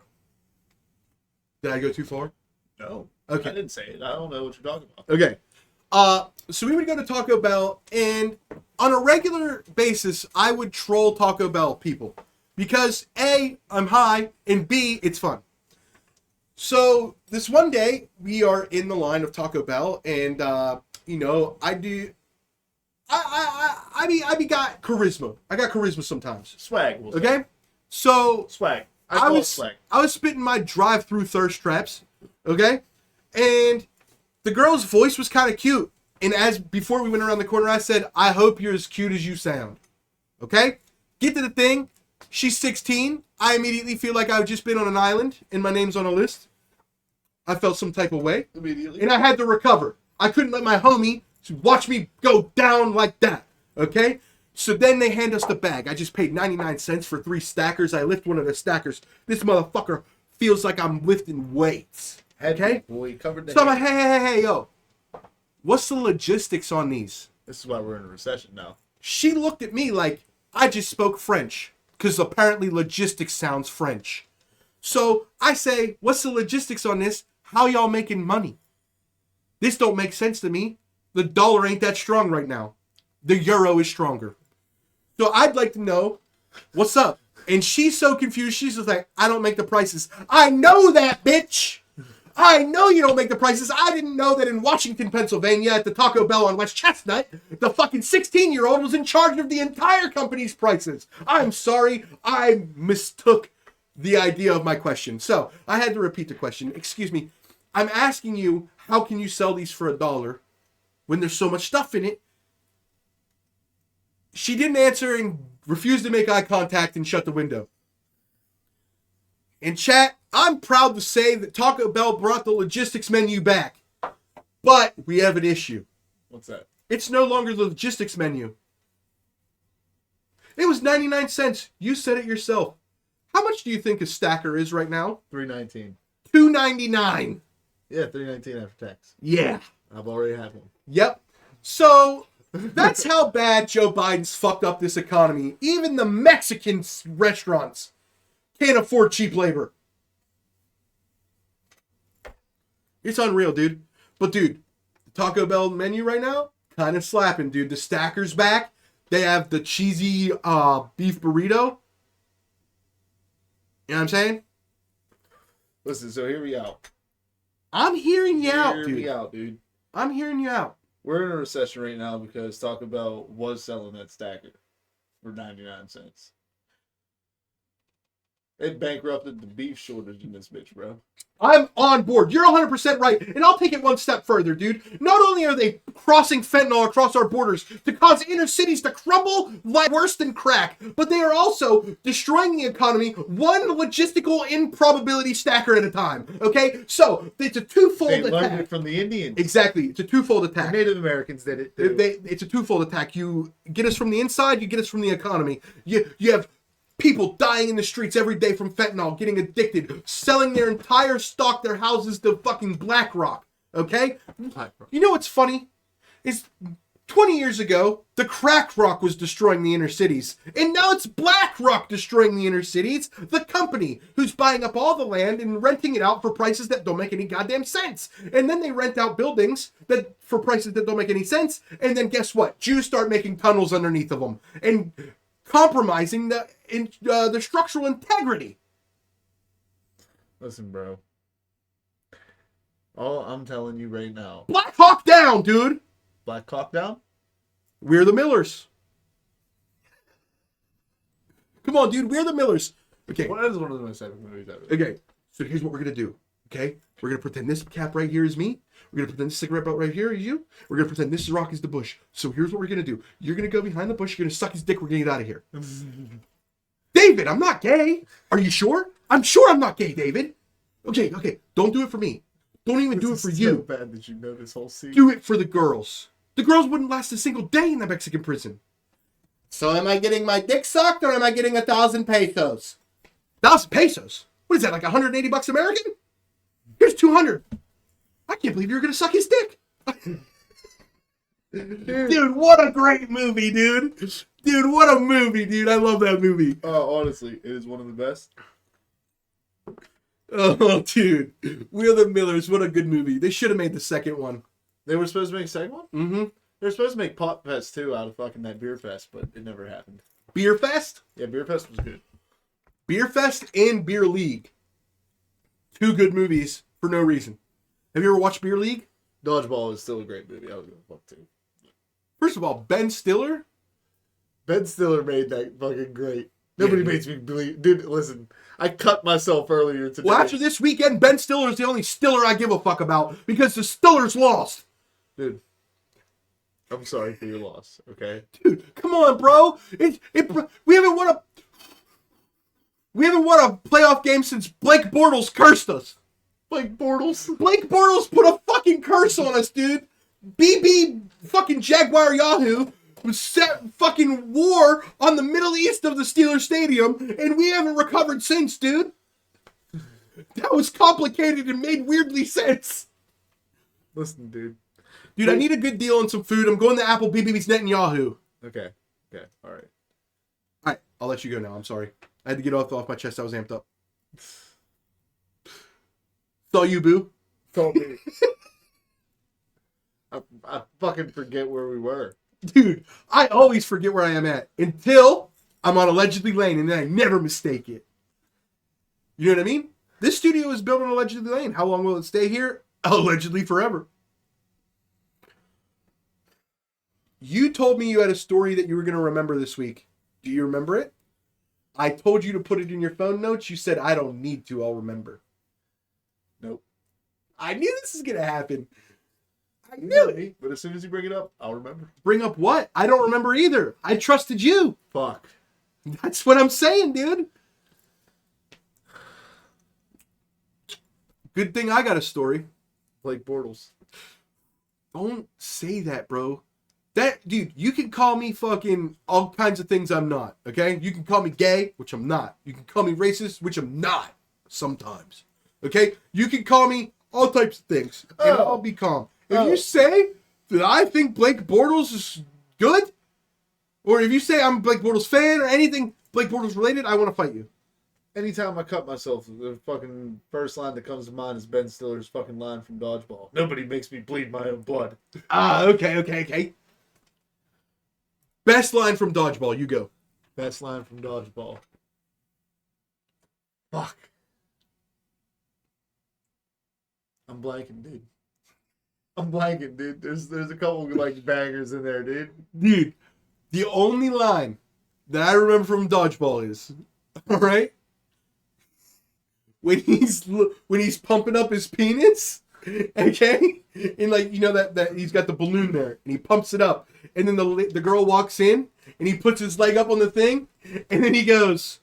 Did I go too far? No. Okay. I didn't say it. I don't know what you're talking about. Okay. So we would go to Taco Bell, and on a regular basis, I would troll Taco Bell people. Because A, I'm high, and B, it's fun. So this one day, we are in the line of Taco Bell, and, I got charisma. I got charisma sometimes. Swag. Okay? So Swag. I was swag. spitting my drive-through thirst traps, okay? And the girl's voice was kind of cute. And before we went around the corner, I said, "I hope you're as cute as you sound." Okay? Get to the thing. She's 16. I immediately feel like I've just been on an island and my name's on a list. I felt some type of way. Immediately. And I had to recover. I couldn't let my homie watch me go down like that. Okay? So then they hand us the bag. I just paid 99 cents for 3 stackers. I lift one of the stackers. This motherfucker feels like I'm lifting weights. Okay? Boy, covered the So I'm head. like, hey, yo. What's the logistics on these? This is why we're in a recession now. She looked at me like I just spoke French. Because apparently logistics sounds French. So I say, what's the logistics on this? How y'all making money? This don't make sense to me. The dollar ain't that strong right now. The euro is stronger. So I'd like to know, what's up? And she's so confused. She's just like, I don't make the prices. I know that, bitch. I know you don't make the prices. I didn't know that in Washington, Pennsylvania, at the Taco Bell on West Chestnut, the fucking 16-year-old was in charge of the entire company's prices. I'm sorry. I mistook the idea of my question. So I had to repeat the question. Excuse me. I'm asking you, how can you sell these for $1 when there's so much stuff in it? She didn't answer and refused to make eye contact and shut the window. In chat, I'm proud to say that Taco Bell brought the logistics menu back. But we have an issue. What's that? It's no longer the logistics menu. It was 99 cents. You said it yourself. How much do you think a stacker is right now? $3.19. $2.99. Yeah, $3.19 after tax. Yeah. I've already had one. Yep. So that's how bad Joe Biden's fucked up this economy. Even the Mexican restaurants can't afford cheap labor. It's unreal, dude. But, dude, the Taco Bell menu right now, kind of slapping, dude. The stacker's back. They have the cheesy beef burrito. You know what I'm saying? Listen, so hear me out. I'm hearing you out, Hear dude. me out, dude. I'm hearing you out. We're in a recession right now because Taco Bell was selling that stacker for 99 cents. It bankrupted the beef shortage in this bitch, bro. I'm on board. You're 100% right. And I'll take it one step further, dude. Not only are they crossing fentanyl across our borders to cause inner cities to crumble like worse than crack, but they are also destroying the economy one logistical improbability stacker at a time. Okay? So, it's a twofold They learned attack. it from the Indians. Exactly. It's a twofold The attack. Native Americans did it, too. It's a twofold attack. You get us from the inside, you get us from the economy. You have people dying in the streets every day from fentanyl, getting addicted, selling their entire stock, their houses to fucking BlackRock. Okay? You know what's funny? Is 20 years ago, the crack rock was destroying the inner cities. And now it's BlackRock destroying the inner cities. The company who's buying up all the land and renting it out for prices that don't make any goddamn sense. And then they rent out buildings that for prices that don't make any sense. And then guess what? Jews start making tunnels underneath of them. And compromising the structural integrity. Listen, bro. All I'm telling you right now. Black Hawk down, dude. Black Hawk down? We're the Millers. Come on, dude. We're the Millers. Okay. What is one of the most epic movies ever? Okay. So here's what we're going to do. Okay. We're going to pretend this cap right here is me. We're going to pretend this cigarette butt right here is you. We're going to pretend this rock is the bush. So here's what we're going to do. You're going to go behind the bush. You're going to suck his dick. We're going to get out of here. David, I'm not gay. Are you sure? I'm sure I'm not gay, David. Okay. Don't do it for me. Don't even do it for you. So bad that you know this whole scene. Do it for the girls. The girls wouldn't last a single day in the Mexican prison. So am I getting my dick sucked or am I getting 1,000 pesos? 1,000 pesos? What is that, like $180 American? Here's 200. I can't believe you're going to suck his dick. Dude, what a great movie, dude. Dude, what a movie, dude. I love that movie. Oh, honestly, it is one of the best. Oh, dude. We're the Millers. What a good movie. They should have made the second one. They were supposed to make a second one? Mm-hmm. They were supposed to make Pot Fest 2 out of fucking that Beer Fest, but it never happened. Beer Fest? Yeah, Beer Fest was good. Beer Fest and Beer League. Two good movies for no reason. Have you ever watched Beer League? Dodgeball is still a great movie. I was going to fuck too. First of all, Ben Stiller. Ben Stiller made that fucking great. Nobody Yeah, makes me believe. Dude, listen. I cut myself earlier today. Well, after this weekend, Ben Stiller is the only Stiller I give a fuck about because the Stillers lost. Dude, I'm sorry for your loss, okay? Dude, come on, bro. We haven't won a playoff game since Blake Bortles cursed us. Blake Bortles. Blake Bortles put a fucking curse on us, dude. BB fucking Jaguar Yahoo set fucking war on the Middle East of the Steelers Stadium, and we haven't recovered since, dude. That was complicated and made weirdly sense. Listen, dude. Dude, I need a good deal on some food. I'm going to Applebee's Netanyahu. Okay. All right. All right, I'll let you go now. I'm sorry. I had to get off my chest. I was amped up. Saw you, boo. Told me. I fucking forget where we were. Dude, I always forget where I am at until I'm on Allegedly Lane, and then I never mistake it. You know what I mean? This studio is built on Allegedly Lane. How long will it stay here? Allegedly forever. You told me you had a story that you were going to remember this week. Do you remember it? I told you to put it in your phone notes. You said, I don't need to. I'll remember. Nope. I knew this was going to happen. I knew it. But as soon as you bring it up, I'll remember. Bring up what? I don't remember either. I trusted you. Fuck. That's what I'm saying, dude. Good thing I got a story. Blake Bortles. Don't say that, bro. That, dude, you can call me fucking all kinds of things I'm not, okay? You can call me gay, which I'm not. You can call me racist, which I'm not sometimes, okay? You can call me all types of things, and I'll be calm. If you say that I think Blake Bortles is good, or if you say I'm a Blake Bortles fan or anything Blake Bortles related, I want to fight you. Anytime I cut myself, the fucking first line that comes to mind is Ben Stiller's fucking line from Dodgeball. Nobody makes me bleed my own blood. Okay. Best line from Dodgeball, you go. Best line from Dodgeball. Fuck. I'm blanking, dude. There's a couple like bangers in there, dude. Dude, the only line that I remember from Dodgeball is, all right, when he's pumping up his penis, okay, and like you know that he's got the balloon there, and he pumps it up, and then the girl walks in, and he puts his leg up on the thing, and then he goes,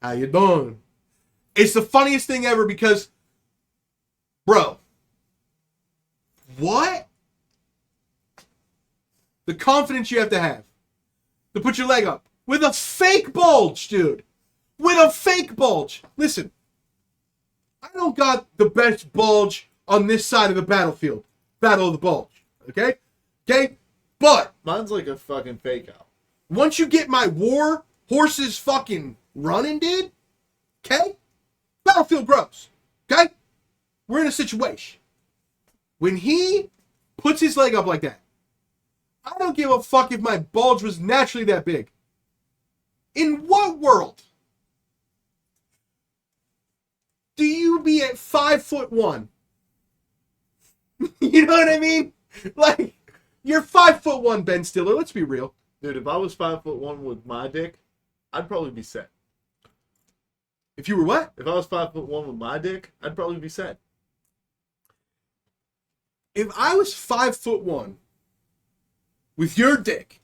"How you doing?" It's the funniest thing ever because, bro, what? The confidence you have to put your leg up with a fake bulge, dude. With a fake bulge. Listen, I don't got the best bulge on this side of the battlefield. Battle of the bulge. Okay? But Mine's like a fucking fake out. once you get my war horses fucking running, dude, okay? Battlefield grows. Okay? We're in a situation. When he puts his leg up like that, I don't give a fuck if my bulge was naturally that big. In what world do you be at 5'1"? You know what I mean? Like, you're 5'1", Ben Stiller. Let's be real. Dude, if I was 5'1" with my dick, I'd probably be set. If you were what? If I was 5'1" with my dick, I'd probably be set. If I was 5'1" with your dick,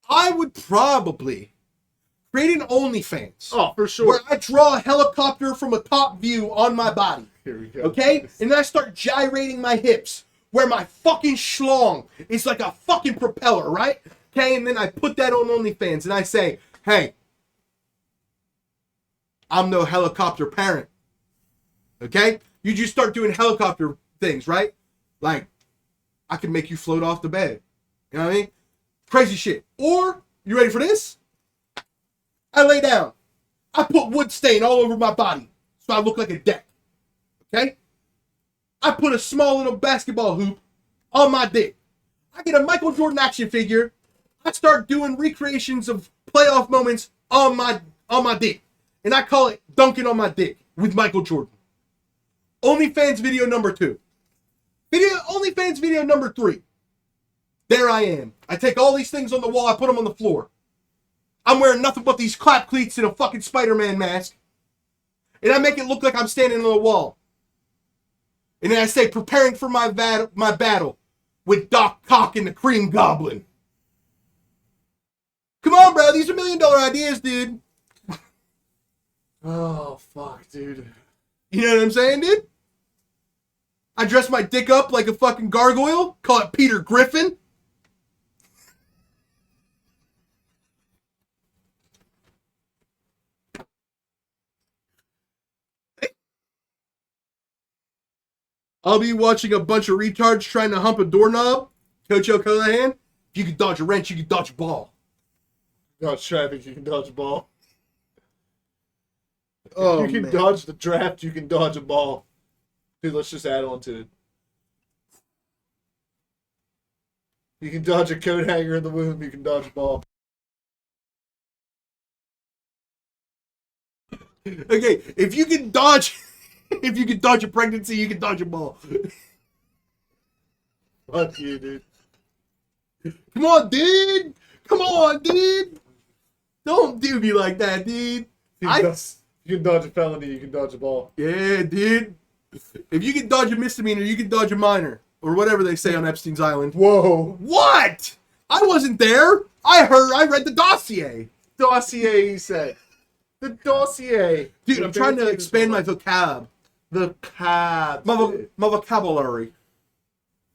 I would probably create an OnlyFans. Oh, for sure. Where I draw a helicopter from a top view on my body. Here we go. Okay? And then I start gyrating my hips. Where my fucking schlong is like a fucking propeller, right? Okay? And then I put that on OnlyFans and I say, hey, I'm no helicopter parent. Okay? You just start doing helicopter things, right? Like, I can make you float off the bed. You know what I mean? Crazy shit. Or, you ready for this? I lay down. I put wood stain all over my body so I look like a deck. Okay? I put a small little basketball hoop on my dick. I get a Michael Jordan action figure. I start doing recreations of playoff moments on my dick. And I call it dunking on my dick with Michael Jordan. OnlyFans video number 2. OnlyFans video number 3. There I am. I take all these things on the wall. I put them on the floor. I'm wearing nothing but these clap cleats and a fucking Spider-Man mask. And I make it look like I'm standing on the wall. And then I say, preparing for my battle with Doc Cock and the Cream Goblin. Come on, bro. These are $1 million ideas, dude. Oh, fuck, dude. You know what I'm saying, dude? I dress my dick up like a fucking gargoyle. Call it Peter Griffin. I'll be watching a bunch of retards trying to hump a doorknob. Coach O'Callaghan, if you can dodge a wrench, you can dodge a ball. Dodge traffic, you can dodge a ball. Oh, you can man. dodge the draft, you can dodge a ball. Dude, let's just add on to it. You can dodge a coat hanger in the womb, you can dodge a ball. Okay, if you can dodge a pregnancy, you can dodge a ball. Fuck you, dude. Come on, dude. Come on, dude. Don't do me like that, dude. You can dodge a felony, you can dodge a ball. Yeah, dude. If you can dodge a misdemeanor, you can dodge a minor. Or whatever they say on Epstein's Island. Whoa. What? I wasn't there. I read the dossier. Dossier, he said. The dossier. Dude, I'm trying to expand my vocab. The cab. My vocabulary.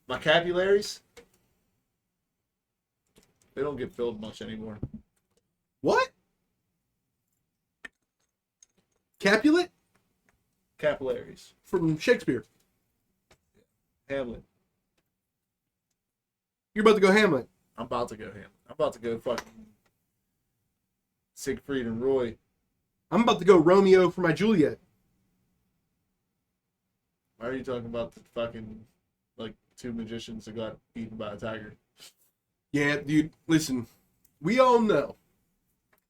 Vocabularies? They don't get filled much anymore. What? Capulet? Capillaries. From Shakespeare. Hamlet. You're about to go Hamlet. I'm about to go Hamlet. I'm about to go fucking Siegfried and Roy. I'm about to go Romeo for my Juliet. Why are you talking about the fucking, like, two magicians that got eaten by a tiger? Yeah, dude, listen. We all know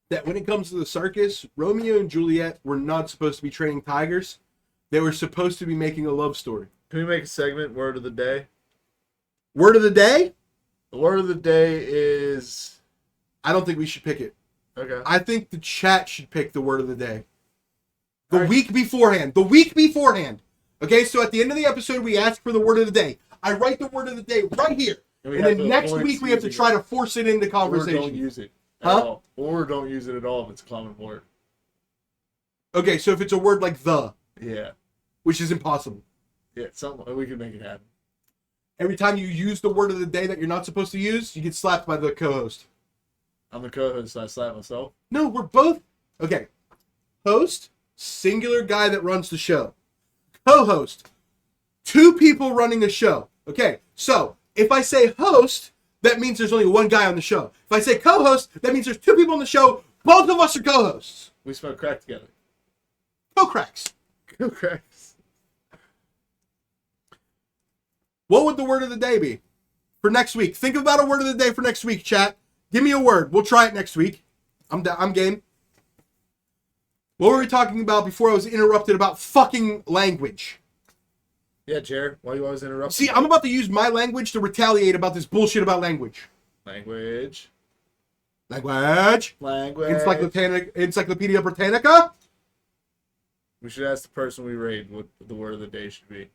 that when it comes to the circus, Romeo and Juliet were not supposed to be training tigers. They were supposed to be making a love story. Can we make a segment, word of the day? Word of the day? The word of the day is... I don't think we should pick it. Okay. I think the chat should pick the word of the day. The Alright. week beforehand. The week beforehand. Okay, so at the end of the episode, we ask for the word of the day. I write the word of the day right here. we And have then to next avoid week, we have to using try it. to force it into Or conversation. don't use it at Huh? all. Or don't use it at all if it's a common word. Okay, so if it's a word like the, Yeah. which is impossible. Yeah, something we can make it happen. Every time you use the word of the day that you're not supposed to use, you get slapped by the co-host. I'm the co-host, so I slap myself. No, we're both... Okay. Host, singular guy that runs the show. Co-host, two people running a show. Okay, so if I say host, that means there's only one guy on the show. If I say co-host, that means there's two people on the show. Both of us are co-hosts. We smoke crack together. Co-cracks. Co-cracks. What would the word of the day be for next week? Think about a word of the day for next week, chat. Give me a word. We'll try it next week. I'm game. What were we talking about before I was interrupted about fucking language? Yeah, Jared, why do you always interrupt? See, I'm about to use my language to retaliate about this bullshit about language. Language. Language. Encyclopedia Britannica. We should ask the person we raid what the word of the day should be.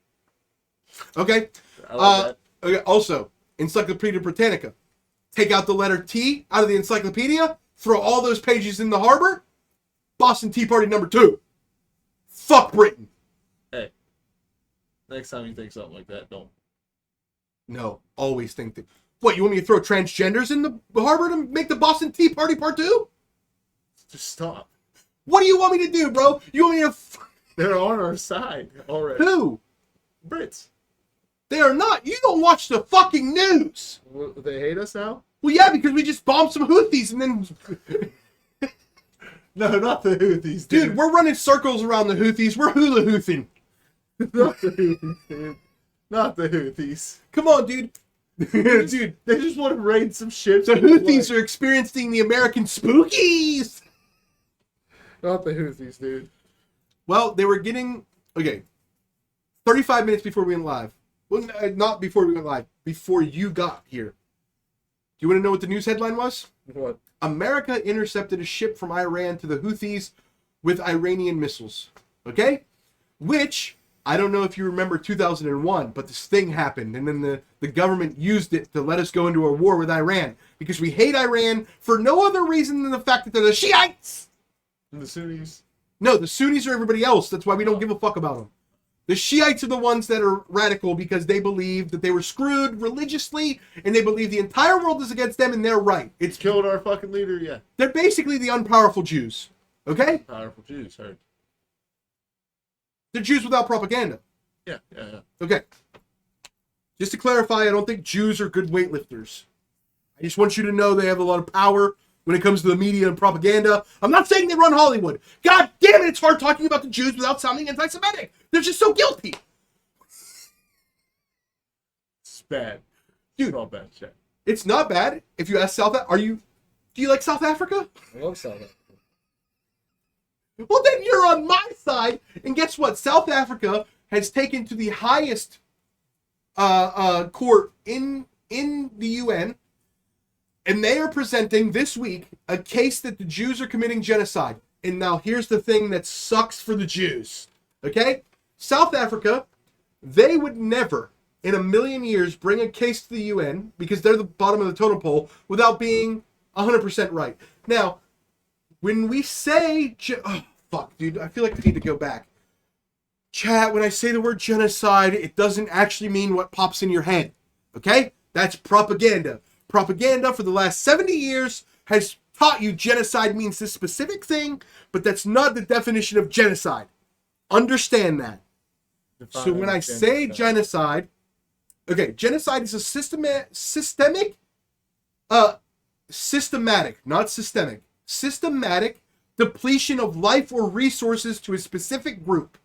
Okay. I like that. Okay. Also, Encyclopedia Britannica. Take out the letter T out of the encyclopedia. Throw all those pages in the harbor. Boston Tea Party #2. Fuck Britain. Hey, next time you think something like that, don't. No, always think that. What, you want me to throw transgenders in the harbor to make the Boston Tea Party Part 2? Just stop. What do you want me to do, bro? You want me to... They're on our side already. Who? Brits. They are not. You don't watch the fucking news. They hate us now? Well, yeah, because we just bombed some Houthis and then... No, not the Houthis, Dude, we're running circles around the Houthis. We're hula hoothing. Not the Houthis, dude. Not the Houthis. Come on, dude. Dude, they just want to raid some ships. The Houthis are experiencing the American spookies. Not the Houthis, dude. Well, they were getting... Okay. 35 minutes before we went live. Well, not before we went live. Before you got here. Do you want to know what the news headline was? What? America intercepted a ship from Iran to the Houthis with Iranian missiles. Okay? Which, I don't know if you remember 2001, but this thing happened. And then the government used it to let us go into a war with Iran. Because we hate Iran for no other reason than the fact that they're the Shiites. And the Sunnis? No, the Sunnis are everybody else. That's why we don't give a fuck about them. The Shiites are the ones that are radical because they believe that they were screwed religiously and they believe the entire world is against them and they're right. It's Killed our fucking leader, yeah. They're basically the unpowerful Jews. Okay? Powerful Jews, heard. They're Jews without propaganda. Yeah. Okay. Just to clarify, I don't think Jews are good weightlifters. I just want you to know they have a lot of power when it comes to the media and propaganda. I'm not saying they run Hollywood. God damn it, it's hard talking about the Jews without sounding anti-Semitic. They're just so guilty. It's bad. Dude. It's all bad shit. It's not bad. If you ask do you like South Africa? I love South Africa. Well, then you're on my side. And guess what? South Africa has taken to the highest court in the UN, and they are presenting this week a case that the Jews are committing genocide. And now here's the thing that sucks for the Jews. Okay? South Africa, they would never in a million years bring a case to the UN because they're the bottom of the totem pole without being 100% right. Now, when we say... oh, fuck, dude. I feel like I need to go back. Chat, when I say the word genocide, it doesn't actually mean what pops in your head. Okay? That's propaganda. Propaganda for the last 70 years has taught you genocide means this specific thing, but that's not the definition of genocide. Understand that. So when I say genocide, okay, genocide is a systematic, not systemic, systematic depletion of life or resources to a specific group.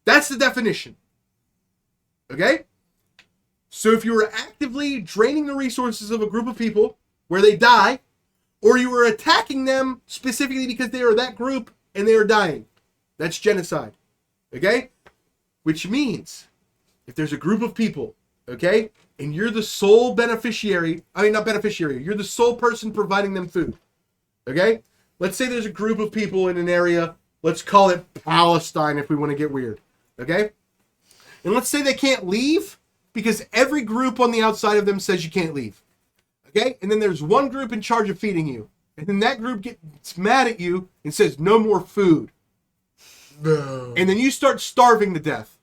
That's the definition. Okay? So if you were actively draining the resources of a group of people where they die, or you were attacking them specifically because they are that group and they are dying, that's genocide. Okay? Which means if there's a group of people, okay, and you're the sole beneficiary, you're the sole person providing them food. Okay? Let's say there's a group of people in an area, let's call it Palestine if we want to get weird. Okay? And let's say they can't leave because every group on the outside of them says you can't leave. Okay? And then there's one group in charge of feeding you. And then that group gets mad at you and says, no more food. No. And then you start starving to death.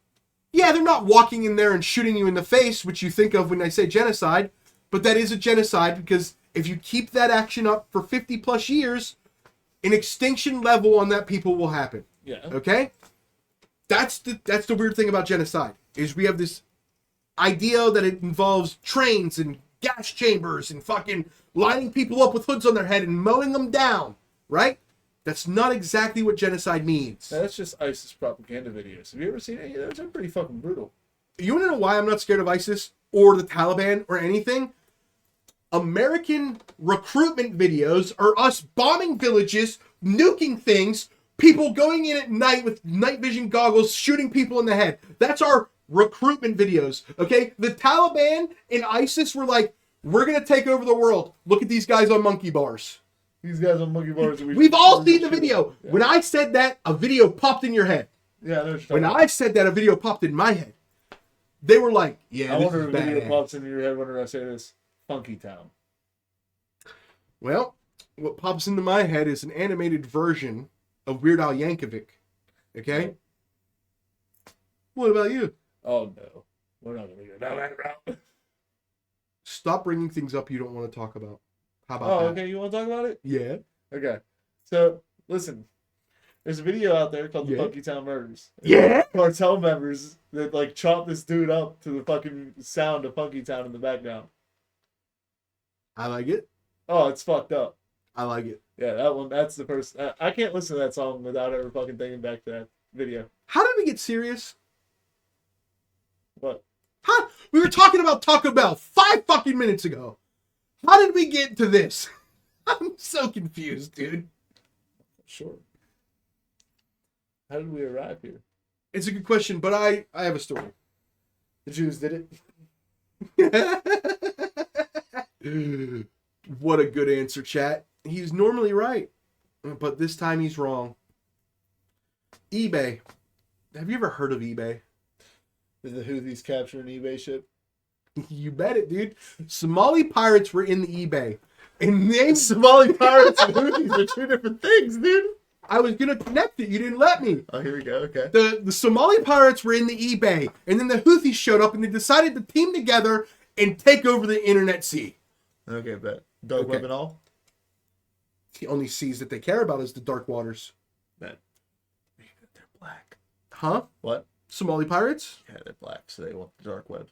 Yeah, they're not walking in there and shooting you in the face, which you think of when I say genocide, but that is a genocide because if you keep that action up for 50 plus years, an extinction level on that people will happen. Yeah. Okay? That's the weird thing about genocide, is we have this idea that it involves trains and gas chambers and fucking lining people up with hoods on their head and mowing them down, right? That's not exactly what genocide means. That's just ISIS propaganda videos. Have you ever seen any of those? They're pretty fucking brutal. You want to know why I'm not scared of ISIS or the Taliban or anything? American recruitment videos are us bombing villages, nuking things, people going in at night with night vision goggles, shooting people in the head. That's our recruitment videos, okay? The Taliban and ISIS were like, we're going to take over the world. Look at these guys on monkey bars. These guys on monkey bars. We've all seen the video. Yeah. When I said that, a video popped in your head. Yeah, when I said that, a video popped in my head. They were like, yeah, I this wonder is if a bad. video pops into your head whenever I say this. Funky Town. Well, what pops into my head is an animated version of Weird Al Yankovic. Okay? What about you? Oh, no. We're not going to go down that route. Stop bringing things up you don't want to talk about. How about that? Okay. You want to talk about it? Yeah. Okay. So, listen. There's a video out there called The Funky Town Murders. Yeah? Cartel members that, like, chop this dude up to the fucking sound of Funky Town in the background. I like it. Oh, it's fucked up. I like it. Yeah, that one, that's the first. I can't listen to that song without ever fucking thinking back to that video. How did we get serious? What? Huh? We were talking about Taco Bell 5 fucking minutes ago. How did we get to this? I'm so confused, dude. Sure. How did we arrive here? It's a good question, but I have a story. The Jews did it. What a good answer, chat. He's normally right, but this time he's wrong. eBay. Have you ever heard of eBay? Is the Houthis capturing eBay ship? You bet it, dude. Somali pirates were in the eBay. And named Somali pirates and Houthis are 2 different things, dude. I was gonna connect it. You didn't let me. Oh, here we go. Okay. The Somali pirates were in the eBay, and then the Houthis showed up, and they decided to team together and take over the internet sea. Okay, bet. Dark web and all? The only seas that they care about is the dark waters. Bet. They're black. Huh? What? Somali pirates? Yeah, they're black, so they want the dark web.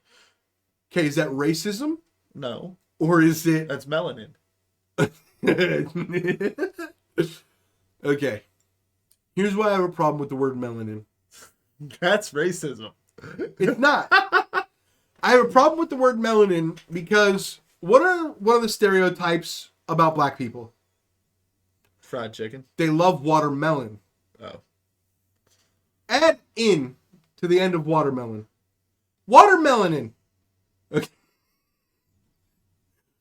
Okay, is that racism? No. Or is it... That's melanin. Okay. Here's why I have a problem with the word melanin. That's racism. It's not. I have a problem with the word melanin because what are one of the stereotypes about black people? Fried chicken. They love watermelon. Oh. Add in to the end of watermelon. Watermelonin. Okay.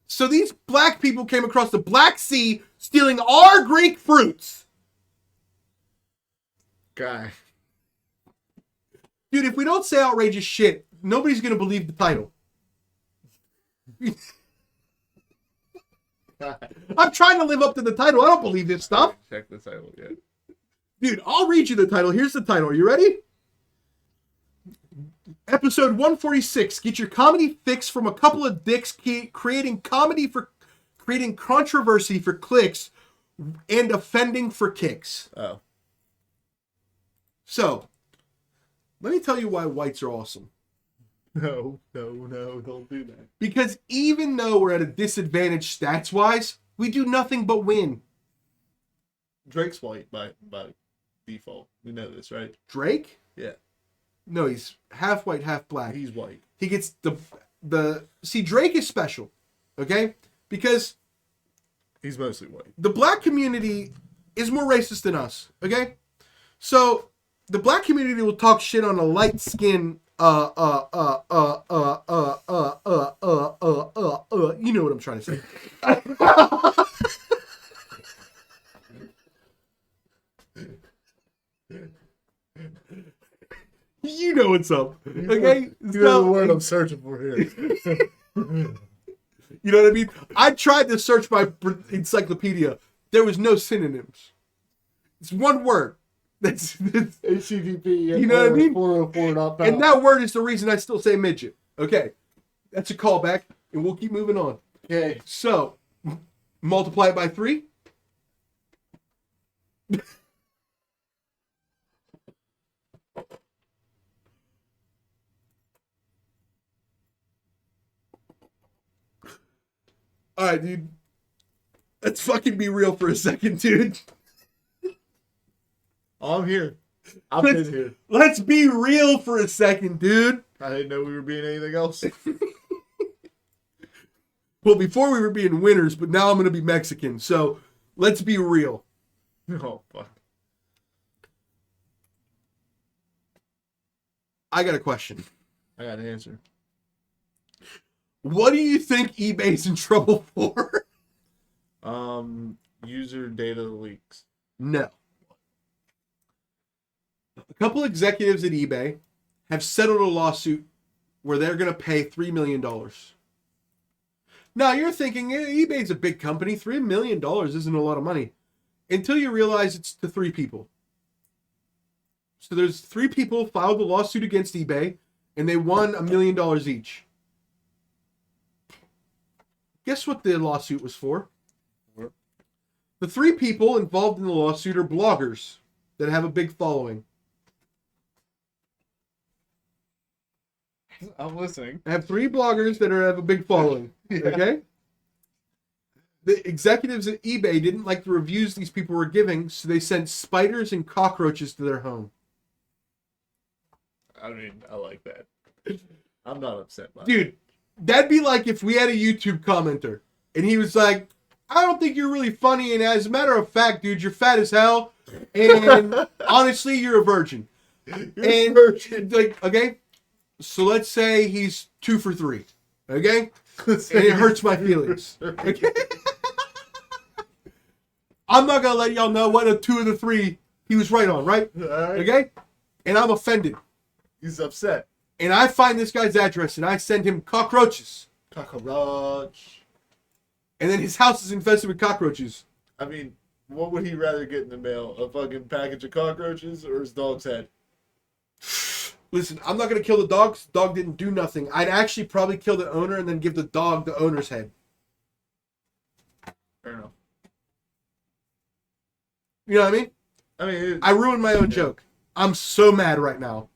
So these black people came across the Black Sea stealing our Greek fruits. Guy. Dude, if we don't say outrageous shit, nobody's going to believe the title. I'm trying to live up to the title. I don't believe this stuff. Check the title, yeah. Dude, I'll read you the title. Here's the title. Are you ready? Episode 146. Get your comedy fix from a couple of dicks creating controversy for clicks and offending for kicks. Oh. So, let me tell you why whites are awesome. No, don't do that. Because even though we're at a disadvantage stats-wise, we do nothing but win. Drake's white by default. We know this, right? Drake? Yeah. No, he's half white, half black. He's white. He gets the see, Drake is special, okay? Because He's mostly white. the black community is more racist than us, okay? So the black community will talk shit on a light skin you know what I'm trying to say. You know what's up, okay? You know the word I'm searching for here. You know what I mean? I tried to search my encyclopedia. There was no synonyms. It's one word. That's HTTP. You know what I mean? 404.com. and that word is the reason I still say midget. Okay, that's a callback, and we'll keep moving on. Okay. So, multiply it by 3. All right, dude. Let's fucking be real for a second, dude. I'm here. I've been here. Let's be real for a second, dude. I didn't know we were being anything else. Well, before we were being winners, but now I'm going to be Mexican. So let's be real. Oh, fuck. I got a question. I got an answer. What do you think eBay's in trouble for? User data leaks. No. A couple executives at eBay have settled a lawsuit where they're going to pay $3 million. Now, you're thinking, eBay's a big company. $3 million isn't a lot of money. Until you realize it's to 3 people. So there's 3 people filed the lawsuit against eBay, and they won $1 million each. Guess what the lawsuit was for? What? The 3 people involved in the lawsuit are bloggers that have a big following. I'm listening. I have 3 bloggers that have a big following. Yeah. Okay? The executives at eBay didn't like the reviews these people were giving, so they sent spiders and cockroaches to their home. I mean, I like that. I'm not upset by it. Dude, that'd be like if we had a YouTube commenter, and he was like, I don't think you're really funny, and as a matter of fact, dude, you're fat as hell, and honestly, you're a virgin. You're a virgin. Like, okay? So let's say he's 2 for 3. Okay? And it hurts my feelings. Okay? I'm not gonna let y'all know what of 2 of the 3 he was right on, right? All right. Okay? And I'm offended. He's upset. And I find this guy's address and I send him cockroaches. Cockroach. And then his house is infested with cockroaches. I mean, What would he rather get in the mail? A fucking package of cockroaches or his dog's head? Listen, I'm not gonna kill the dog. The dog didn't do nothing. I'd actually probably kill the owner and then give the dog the owner's head. Fair enough. You know what I mean? I mean, I ruined my own joke. I'm so mad right now.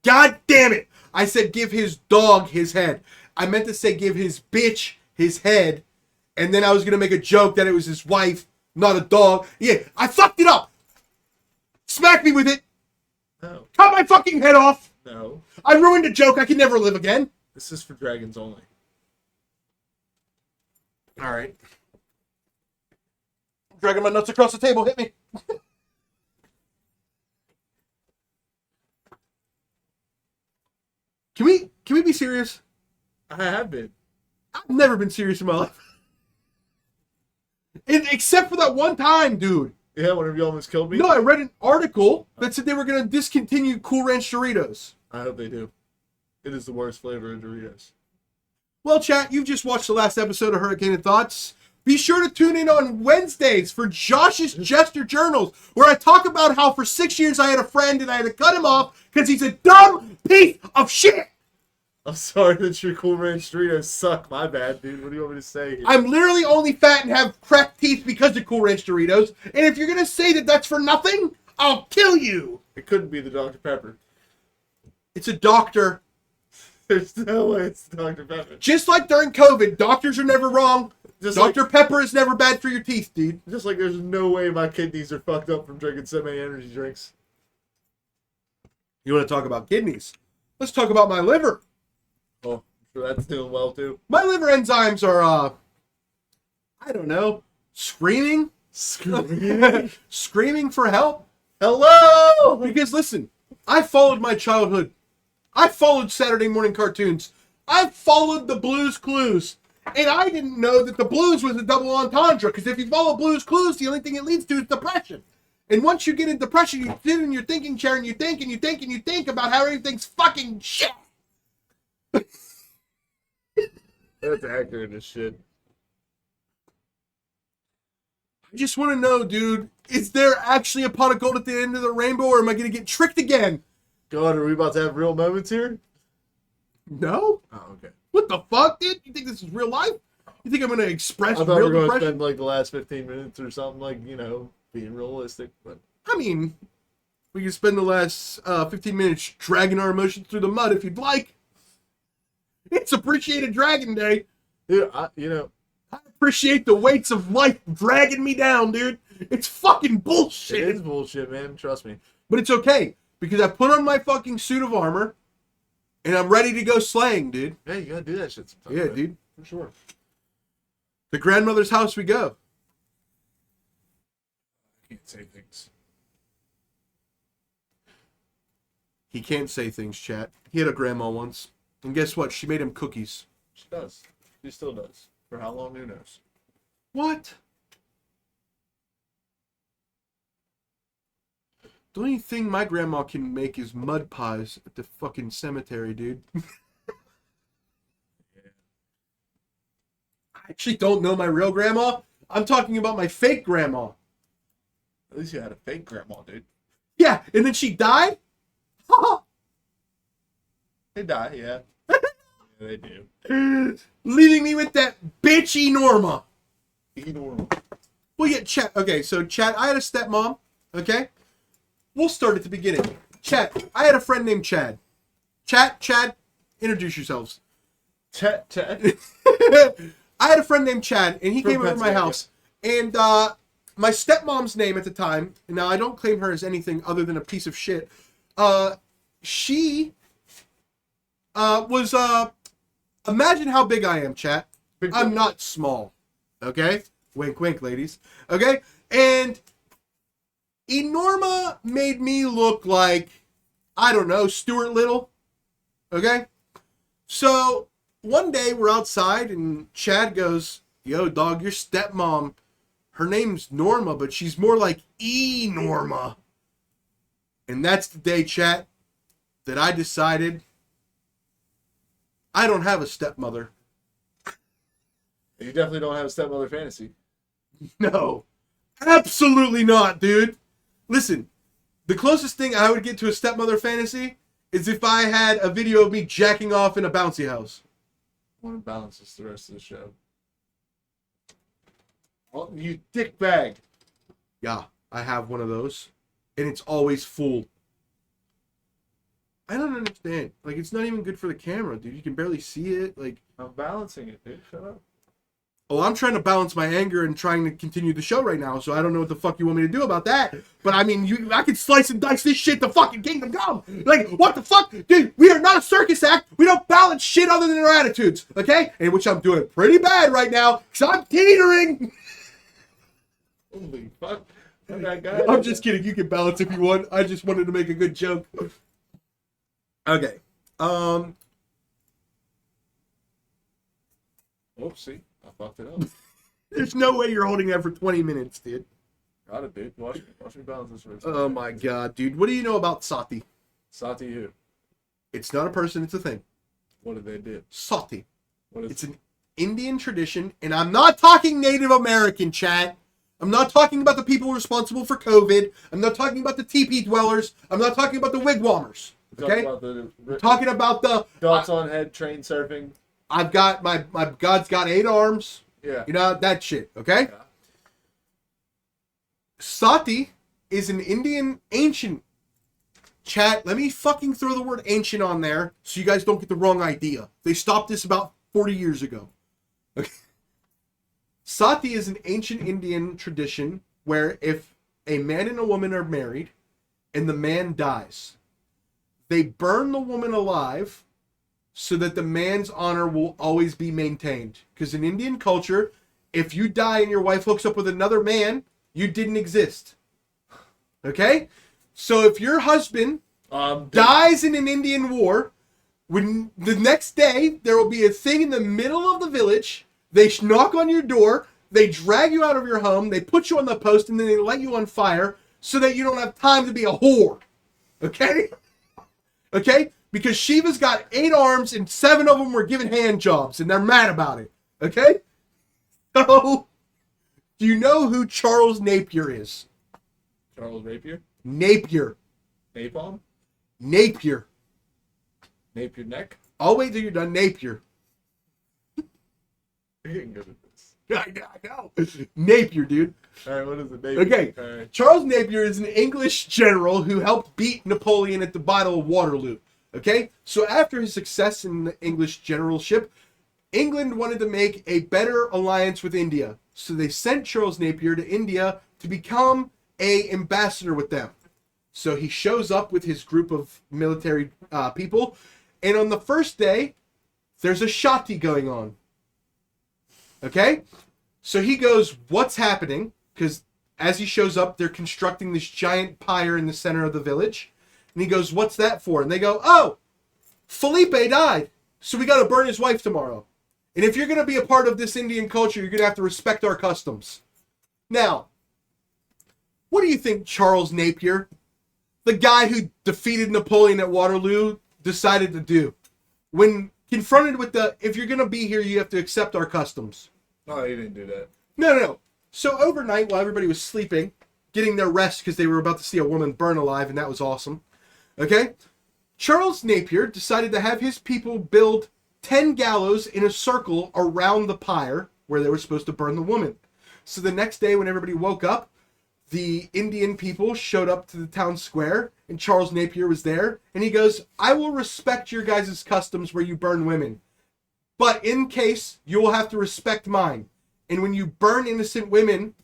God damn it! I said give his dog his head. I meant to say give his bitch his head. And then I was going to make a joke that it was his wife, not a dog. Yeah, I fucked it up. Smack me with it. no, Cut my fucking head off. no. I ruined a joke I can never live again. This is for dragons only. All right. Dragging my nuts across the table. Hit me. Can we be serious? I have been. I've never been serious in my life. Except for that one time, dude. Yeah, whenever you almost killed me. No, I read an article that said they were going to discontinue Cool Ranch Doritos. I hope they do. It is the worst flavor of Doritos. Well, chat, you've just watched the last episode of Hurricane and Thoughts. Be sure to tune in on Wednesdays for Josh's Jester Journals, where I talk about how for 6 years I had a friend and I had to cut him off because he's a dumb piece of shit. I'm sorry that your Cool Ranch Doritos suck. My bad, dude. What do you want me to say here? I'm literally only fat and have cracked teeth because of Cool Ranch Doritos. And if you're going to say that that's for nothing, I'll kill you. It couldn't be the Dr. Pepper. It's a doctor. There's no way it's Dr. Pepper. Just like during COVID, doctors are never wrong. Just Dr. Pepper is never bad for your teeth, dude. Just like there's no way my kidneys are fucked up from drinking so many energy drinks. You want to talk about kidneys? Let's talk about my liver. Oh, I'm sure that's doing well too. My liver enzymes are, I don't know, screaming? Screaming for help? Hello! Because listen, I followed my childhood. I followed Saturday morning cartoons. I followed the Blues Clues. And I didn't know that the blues was a double entendre. Because if you follow Blues Clues, the only thing it leads to is depression. And once you get in depression, you sit in your thinking chair and you think and you think and you think about how everything's fucking shit. That's accurate as shit. I just want to know, dude, is there actually a pot of gold at the end of the rainbow, or am I going to get tricked again? God, are we about to have real moments here? No? Oh, okay. What the fuck, dude? You think this is real life? You think I'm going to express I thought we real were going to depression? spend like the last 15 minutes or something, like, you know, being realistic. But I mean, we can spend the last 15 minutes dragging our emotions through the mud if you'd like. It's Appreciated Dragon Day. dude, I Appreciate the weights of life dragging me down, dude. It's fucking it bullshit. is bullshit, man. Trust me. But it's okay, because I put on my fucking suit of armor, and I'm ready to go slaying, dude. Yeah, you gotta do that shit sometimes. Yeah, man. dude. For sure. The grandmother's house we go. I can't say things. He can't say things, chat. He had a grandma once. And guess what? She made him cookies. She does. She still does. For how long? Who knows? What? The only thing my grandma can make is mud pies at the fucking cemetery, dude. I actually don't know my real grandma. I'm talking about my fake grandma. At least you had a fake grandma, dude. Yeah, and then she died? They die, yeah. Yeah, they do. Leaving me with that bitchy Norma. Normal. Well, yeah, Chad. Okay, so Chad, I had a stepmom. Okay, we'll start at the beginning. Chad, I had a friend named Chad. Chad, introduce yourselves. Chet. I had a friend named Chad, and he From came over to my Pennsylvania. house. And my stepmom's name at the time, and now I don't claim her as anything other than a piece of shit. She was imagine how big I am, chat. I'm not small. Okay? Wink, wink, ladies. Okay? And Enorma made me look like, I don't know, Stuart Little. Okay? So, one day we're outside and Chad goes, yo, dog, your stepmom, her name's Norma, but she's more like Norma. And that's the day, chat, that I decided I don't have a stepmother. You definitely don't have a stepmother fantasy. No. Absolutely not, dude. Listen, the closest thing I would get to a stepmother fantasy is if I had a video of me jacking off in a bouncy house. I want to balance this the rest of the show. Oh, you dick bag. Yeah, I have one of those. And it's always full. I don't understand. Like, it's not even good for the camera, dude. You can barely see it. Like, I'm balancing it, dude. Shut up. oh, I'm trying to balance my anger and trying to continue the show right now, so I don't know what the fuck you want me to do about that. But I mean, I could slice and dice this shit to fucking Kingdom Come. Like, what the fuck? Dude, we are not a circus act. We don't balance shit other than our attitudes, okay? And which I'm doing pretty bad right now, because I'm teetering. Holy fuck. That guy. I'm just kidding. You can balance if you want. I just wanted to make a good joke. Okay. Oopsie. I fucked it up. There's no way you're holding that for 20 minutes, dude. Got it, dude. Watch me balance this first. Oh my god, dude. What do you know about Sati? Sati who? It's not a person, it's a thing. What did they do? Sati. What is It's an Indian tradition, and I'm not talking Native American, chat. I'm not talking about the people responsible for COVID. I'm not talking about the teepee dwellers. I'm not talking about the wigwammers. Okay? I'm talking about the dots on head train surfing. I've got my God's got 8 arms. Yeah. You know, that shit, okay? Yeah. Sati is an Indian ancient. Chat, let me fucking throw the word ancient on there so you guys don't get the wrong idea. They stopped this about 40 years ago. Okay. Sati is an ancient Indian tradition where if a man and a woman are married and the man dies, they burn the woman alive so that the man's honor will always be maintained. Because in Indian culture, if you die and your wife hooks up with another man, you didn't exist. Okay? So if your husband dies in an Indian war, when the next day there will be a thing in the middle of the village, they knock on your door, they drag you out of your home, they put you on the post, and then they light you on fire so that you don't have time to be a whore. Okay? Okay? Because Shiva's got 8 arms and 7 of them were given hand jobs, and they're mad about it. Okay? So, do you know who Charles Napier is? Charles Rapier? Napier. Napalm? Napier. Napier neck? I'll wait till you're done. Napier. You're getting good at this. I know. Napier, dude. Alright, what is it? Napier? Okay. Alright. Charles Napier is an English general who helped beat Napoleon at the Battle of Waterloo. Okay? So after his success in the English generalship, England wanted to make a better alliance with India. So they sent Charles Napier to India to become a ambassador with them. So he shows up with his group of military people. And on the first day, there's a shati going on. Okay? So he goes, what's happening? Because as he shows up, they're constructing this giant pyre in the center of the village. And he goes, what's that for? And they go, oh, Felipe died. So we got to burn his wife tomorrow. And if you're going to be a part of this Indian culture, you're going to have to respect our customs. Now, what do you think Charles Napier, the guy who defeated Napoleon at Waterloo, decided to do? When confronted with if you're going to be here, you have to accept our customs. No, he didn't do that. No. So overnight, while everybody was sleeping, getting their rest because they were about to see a woman burn alive, and that was awesome. Okay? Charles Napier decided to have his people build 10 gallows in a circle around the pyre where they were supposed to burn the woman. So the next day when everybody woke up, the Indian people showed up to the town square, and Charles Napier was there, and he goes, I will respect your guys' customs where you burn women. But in case, you will have to respect mine. And when you burn innocent women,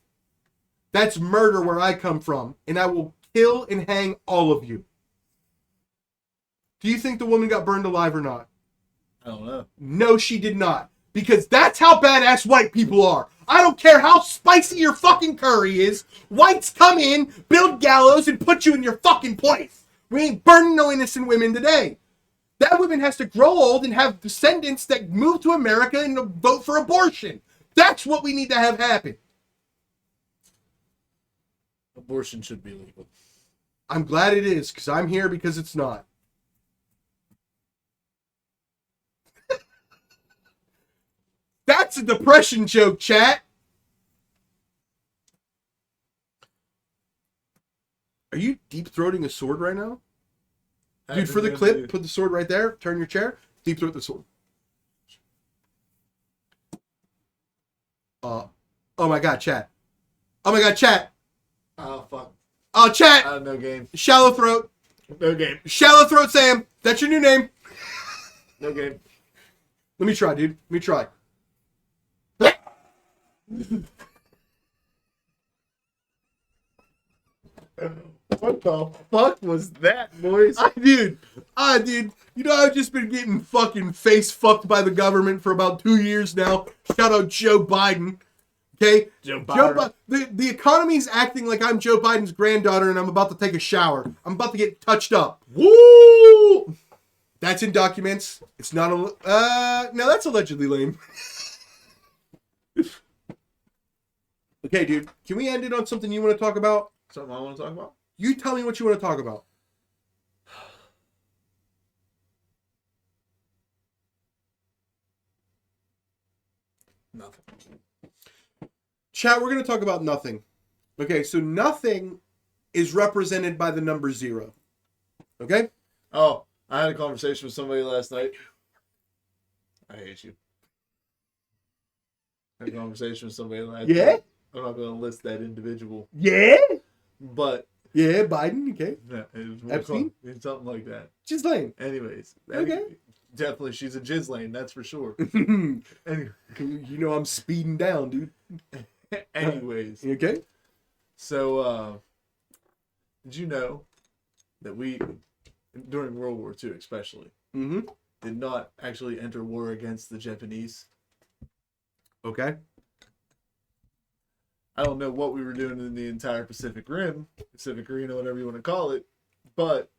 that's murder where I come from, and I will kill and hang all of you. Do you think the woman got burned alive or not? I don't know. No, she did not. Because that's how badass white people are. I don't care how spicy your fucking curry is. Whites come in, build gallows, and put you in your fucking place. We ain't burning no innocent women today. That woman has to grow old and have descendants that move to America and vote for abortion. That's what we need to have happen. Abortion should be legal. I'm glad it is, because I'm here because it's not. That's a depression joke, chat. Are you deep throating a sword right now? Dude, for the clip, put the sword right there. Turn your chair. Deep throat the sword. Oh my god, chat. Oh my god, chat. Oh, fuck. Oh, chat. No game. Shallow throat. No game. Shallow throat Sam. That's your new name. No game. Let me try, dude. Let me try. What the fuck was that, boys? Dude. You know, I've just been getting fucking face fucked by the government for about 2 years now. Shout out Joe Biden. Okay? Joe Biden. The economy's acting like I'm Joe Biden's granddaughter and I'm about to take a shower. I'm about to get touched up. Woo! That's in documents. It's not a... no, that's allegedly lame. Okay, dude. Can we end it on something you want to talk about? Something I want to talk about? You tell me what you want to talk about. Nothing. Chat, we're going to talk about nothing. Okay, so nothing is represented by the number 0. Okay? Oh, I had a conversation with somebody last night. I hate you. I had a conversation with somebody last Yeah? night. I'm not going to list that individual. Yeah? But... Yeah, Biden, okay. Yeah, it was more Epstein? something like that. Just lame. Anyways. Okay. Definitely, she's a jizz lane, that's for sure. You Anyway, know I'm speeding down, dude. anyways. You okay? So, did you know that we, during World War II especially, Mm-hmm. did not actually enter war against the Japanese? Okay. I don't know what we were doing in the entire Pacific Rim, Pacific Arena, whatever you want to call it, but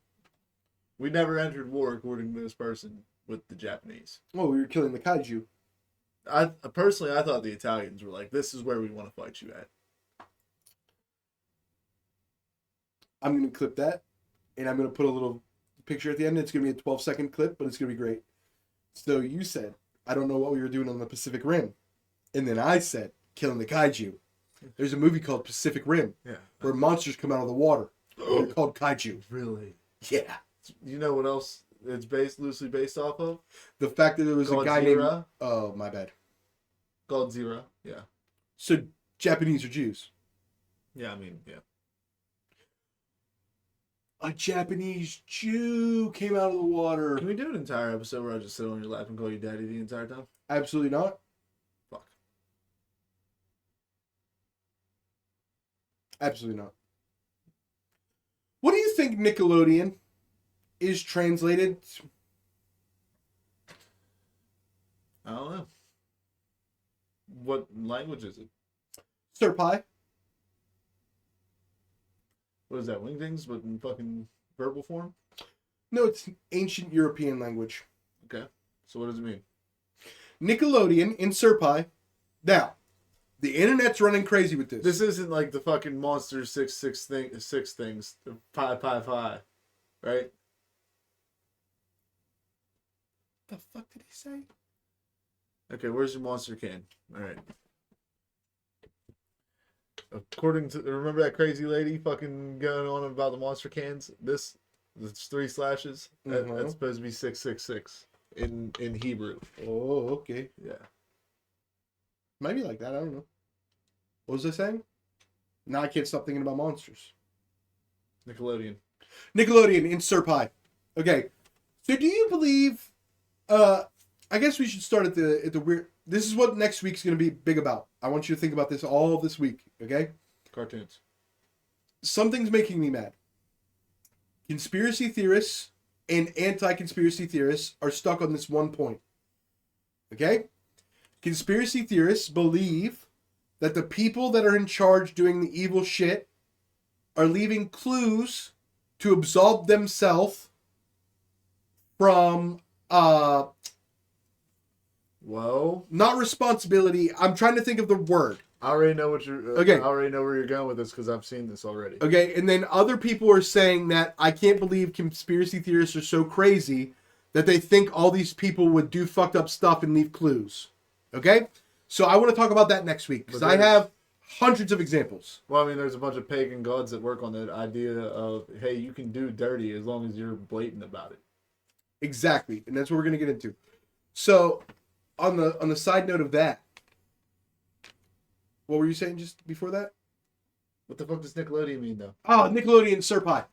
we never entered war, according to this person, with the Japanese. Oh, we were killing the kaiju. I personally thought the Italians were like, this is where we want to fight you at. I'm going to clip that, and I'm going to put a little picture at the end. It's going to be a 12-second clip, but it's going to be great. So you said, I don't know what we were doing on the Pacific Rim. And then I said, killing the kaiju. There's a movie called Pacific Rim, Yeah. where monsters come out of the water. They're called kaiju. Really? Yeah. You know what else it's loosely based off of? The fact that there was a guy named... Godzilla. Oh, my bad. Godzilla. Yeah. So, Japanese or Jews? Yeah, I mean, yeah. A Japanese Jew came out of the water. Can we do an entire episode where I just sit on your lap and call you daddy the entire time? Absolutely not. Fuck. Absolutely not. What do you think Nickelodeon is translated? I don't know. What language is it? Stir pie. What is that, wingdings, but in fucking verbal form? No, it's ancient European language. Okay. So what does it mean? Nickelodeon in Stir pie. Now, the internet's running crazy with this. This isn't like the fucking Monster 6 things. Pie, right? The fuck did he say? Okay, where's your monster can? Alright. According to, remember that crazy lady fucking going on about the monster cans? It's 3 slashes. Mhm. That's supposed to be 666 in Hebrew. Oh, okay. Yeah. Might be like that. I don't know. What was I saying? Now I can't stop thinking about monsters. Nickelodeon. Nickelodeon in Stir pie. Okay. So do you believe... I guess we should start at the weird... This is what next week's going to be big about. I want you to think about this all this week, okay? Cartoons. Something's making me mad. Conspiracy theorists and anti-conspiracy theorists are stuck on this one point. Okay? Conspiracy theorists believe that the people that are in charge doing the evil shit are leaving clues to absolve themselves from Whoa. not responsibility. I'm trying to think of the word. I already know what you're... Okay. I already know where you're going with this because I've seen this already. Okay, and then other people are saying that I can't believe conspiracy theorists are so crazy that they think all these people would do fucked up stuff and leave clues. Okay? So I want to talk about that next week because But I there's- have hundreds of examples. Well, I mean, there's a bunch of pagan gods that work on that idea of, hey, you can do dirty as long as you're blatant about it. Exactly, and that's what we're gonna get into. So, on the side note of that, what were you saying just before that? What the fuck does Nickelodeon mean, though? Oh, Nickelodeon Serpi.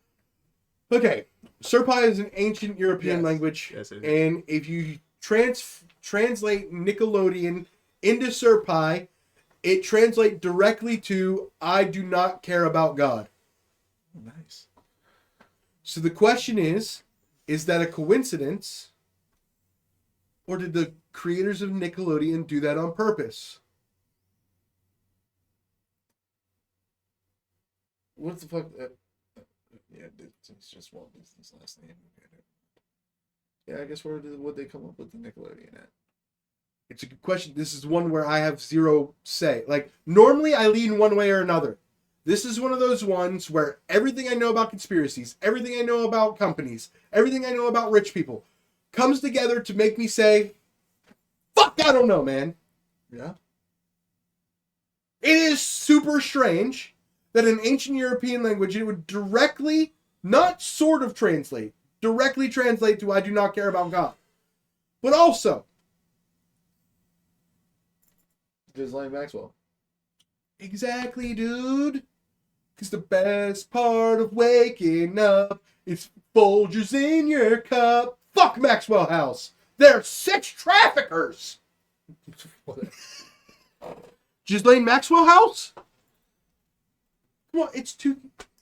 Okay, Serpi is an ancient European Yes. language, Yes, it is. and if you translate Nickelodeon into Serpi, it translates directly to "I do not care about God." Nice. So the question is that a coincidence, or did the creators of Nickelodeon do that on purpose? What the fuck? Yeah, it's just Walt Disney's last name. Yeah, I guess where would they come up with the Nickelodeon at? It's a good question. This is one where I have zero say. Like, normally I lean one way or another. This is one of those ones where everything I know about conspiracies, everything I know about companies, everything I know about rich people comes together to make me say, fuck, I don't know, man. Yeah. It is super strange that in ancient European language, it would directly, not sort of translate, directly translate to "I do not care about God." But also, Ghislaine Maxwell. exactly, dude. Because the best part of waking up is Folgers in your cup. Fuck Maxwell House. They're sex traffickers. Ghislaine Maxwell House? Come on, it's two.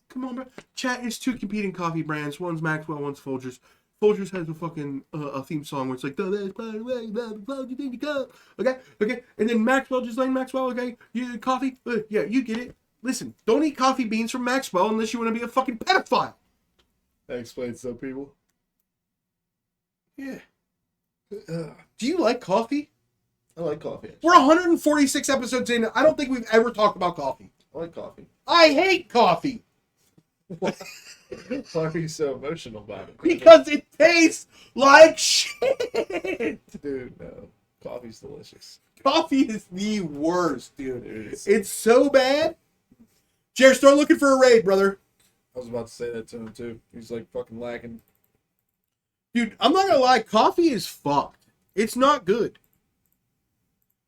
Come on, bro. Chat, it's two competing coffee brands. One's Maxwell, one's Folgers. Folgers has a fucking a theme song where it's like, the best part of waking up is Folgers in your cup. Okay. And then Maxwell, Ghislaine Maxwell, okay? You coffee? Yeah, you get it. Listen, don't eat coffee beans from Maxwell unless you want to be a fucking pedophile. That explains some people. Yeah. Do you like coffee? I like coffee. We're 146 episodes in. I don't think we've ever talked about coffee. I like coffee. I hate coffee Why are you so emotional about it? because it tastes like shit. Dude, no. Coffee's delicious. Coffee is the worst, dude. It is. It's so bad. Jared, start looking for a raid, brother. I was about to say that to him, too. He's like fucking lacking. Dude, I'm not gonna lie, coffee is fucked. It's not good.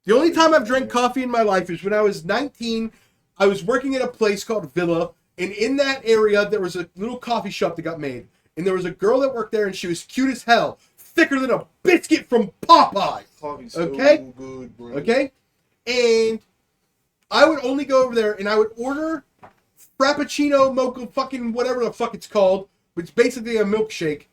The only time I've drank coffee in my life is when I was 19. I was working at a place called Villa, and in that area there was a little coffee shop that got made. And there was a girl that worked there, and she was cute as hell. Thicker than a biscuit from Popeye. Coffee's Okay? so good, bro. Okay? And I would only go over there, and I would order Frappuccino, mocha, fucking whatever the fuck it's called, which is basically a milkshake.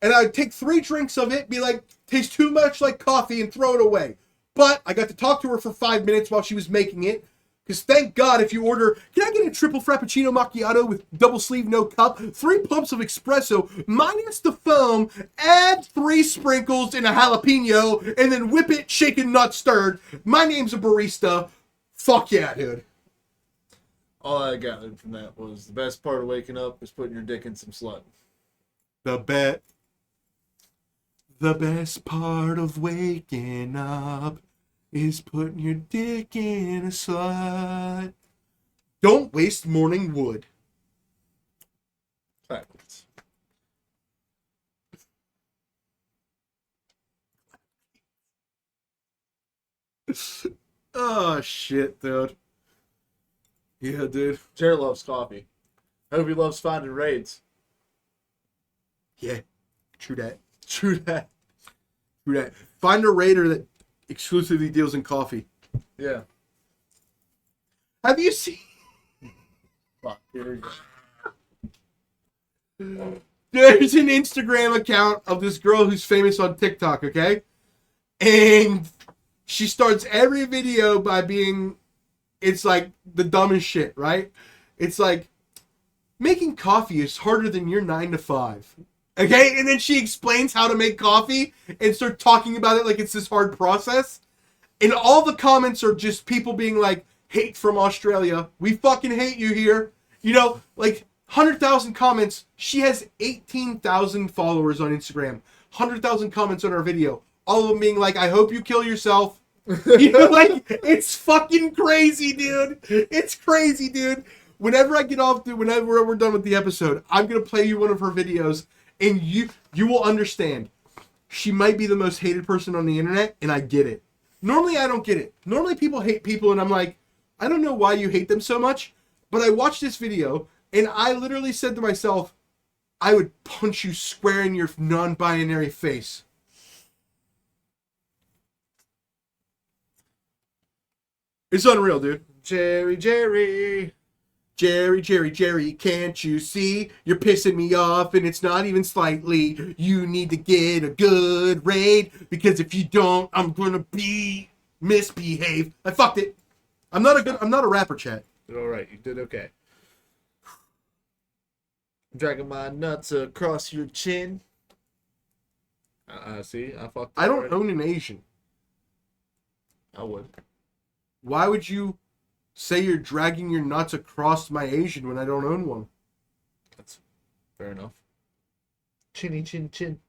And I'd take 3 drinks of it, be like, tastes too much like coffee, and throw it away. But I got to talk to her for 5 minutes while she was making it. Because thank God if you order, can I get a triple Frappuccino macchiato with double sleeve, no cup, 3 pumps of espresso, minus the foam, add 3 sprinkles and a jalapeno, and then whip it, shaken, not stirred. My name's a barista. Fuck yeah, dude. All I gathered from that was the best part of waking up is putting your dick in some slut. The best part of waking up is putting your dick in a slut. Don't waste morning wood. Backwards. Oh, shit, dude. Yeah, dude. Jared loves coffee. I hope he loves finding raids. Yeah, true that. True that. True that. Find a raider that exclusively deals in coffee. Yeah. Have you seen... Fuck. Here we go. There's an Instagram account of this girl who's famous on TikTok, okay? And she starts every video by being... It's like the dumbest shit, right? It's like, making coffee is harder than your 9 to 5. Okay? And then she explains how to make coffee and start talking about it like it's this hard process. And all the comments are just people being like, hate from Australia. We fucking hate you here. You know, like 100,000 comments. She has 18,000 followers on Instagram. 100,000 comments on our video. All of them being like, I hope you kill yourself. You know, like, it's fucking crazy, dude. It's crazy, dude. Whenever I get off, whenever we're done with the episode, I'm gonna play you one of her videos, and you will understand. She might be the most hated person on the internet, and I get it. Normally, I don't get it. Normally, people hate people, and I'm like, I don't know why you hate them so much, but I watched this video, and I literally said to myself, I would punch you square in your non-binary face. It's unreal, dude. Jerry, Jerry, can't you see? You're pissing me off, and it's not even slightly. You need to get a good raid, because if you don't, I'm gonna misbehave. I fucked it. I'm not a rapper, chat. All right, you did okay. Dragging my nuts across your chin. See, I fucked. I don't own an Asian. I would. Why would you say you're dragging your nuts across my Asian when I don't own one? That's fair enough. Chinny chin chin.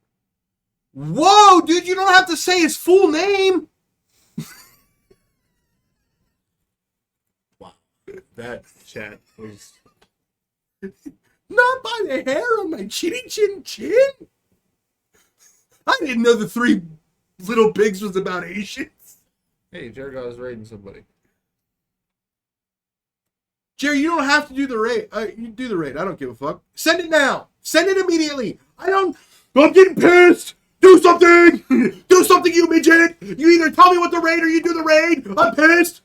Whoa, dude, you don't have to say his full name. Wow, that chat was. Not by the hair on my chinny chin chin. I didn't know the Three Little Pigs was about Asians. Hey, Jared was raiding somebody. Jerry, you don't have to do the raid. You do the raid. I don't give a fuck. Send it now. Send it immediately. I'm getting pissed. Do something. Do something, you midget. You either tell me what the raid or you do the raid. I'm pissed.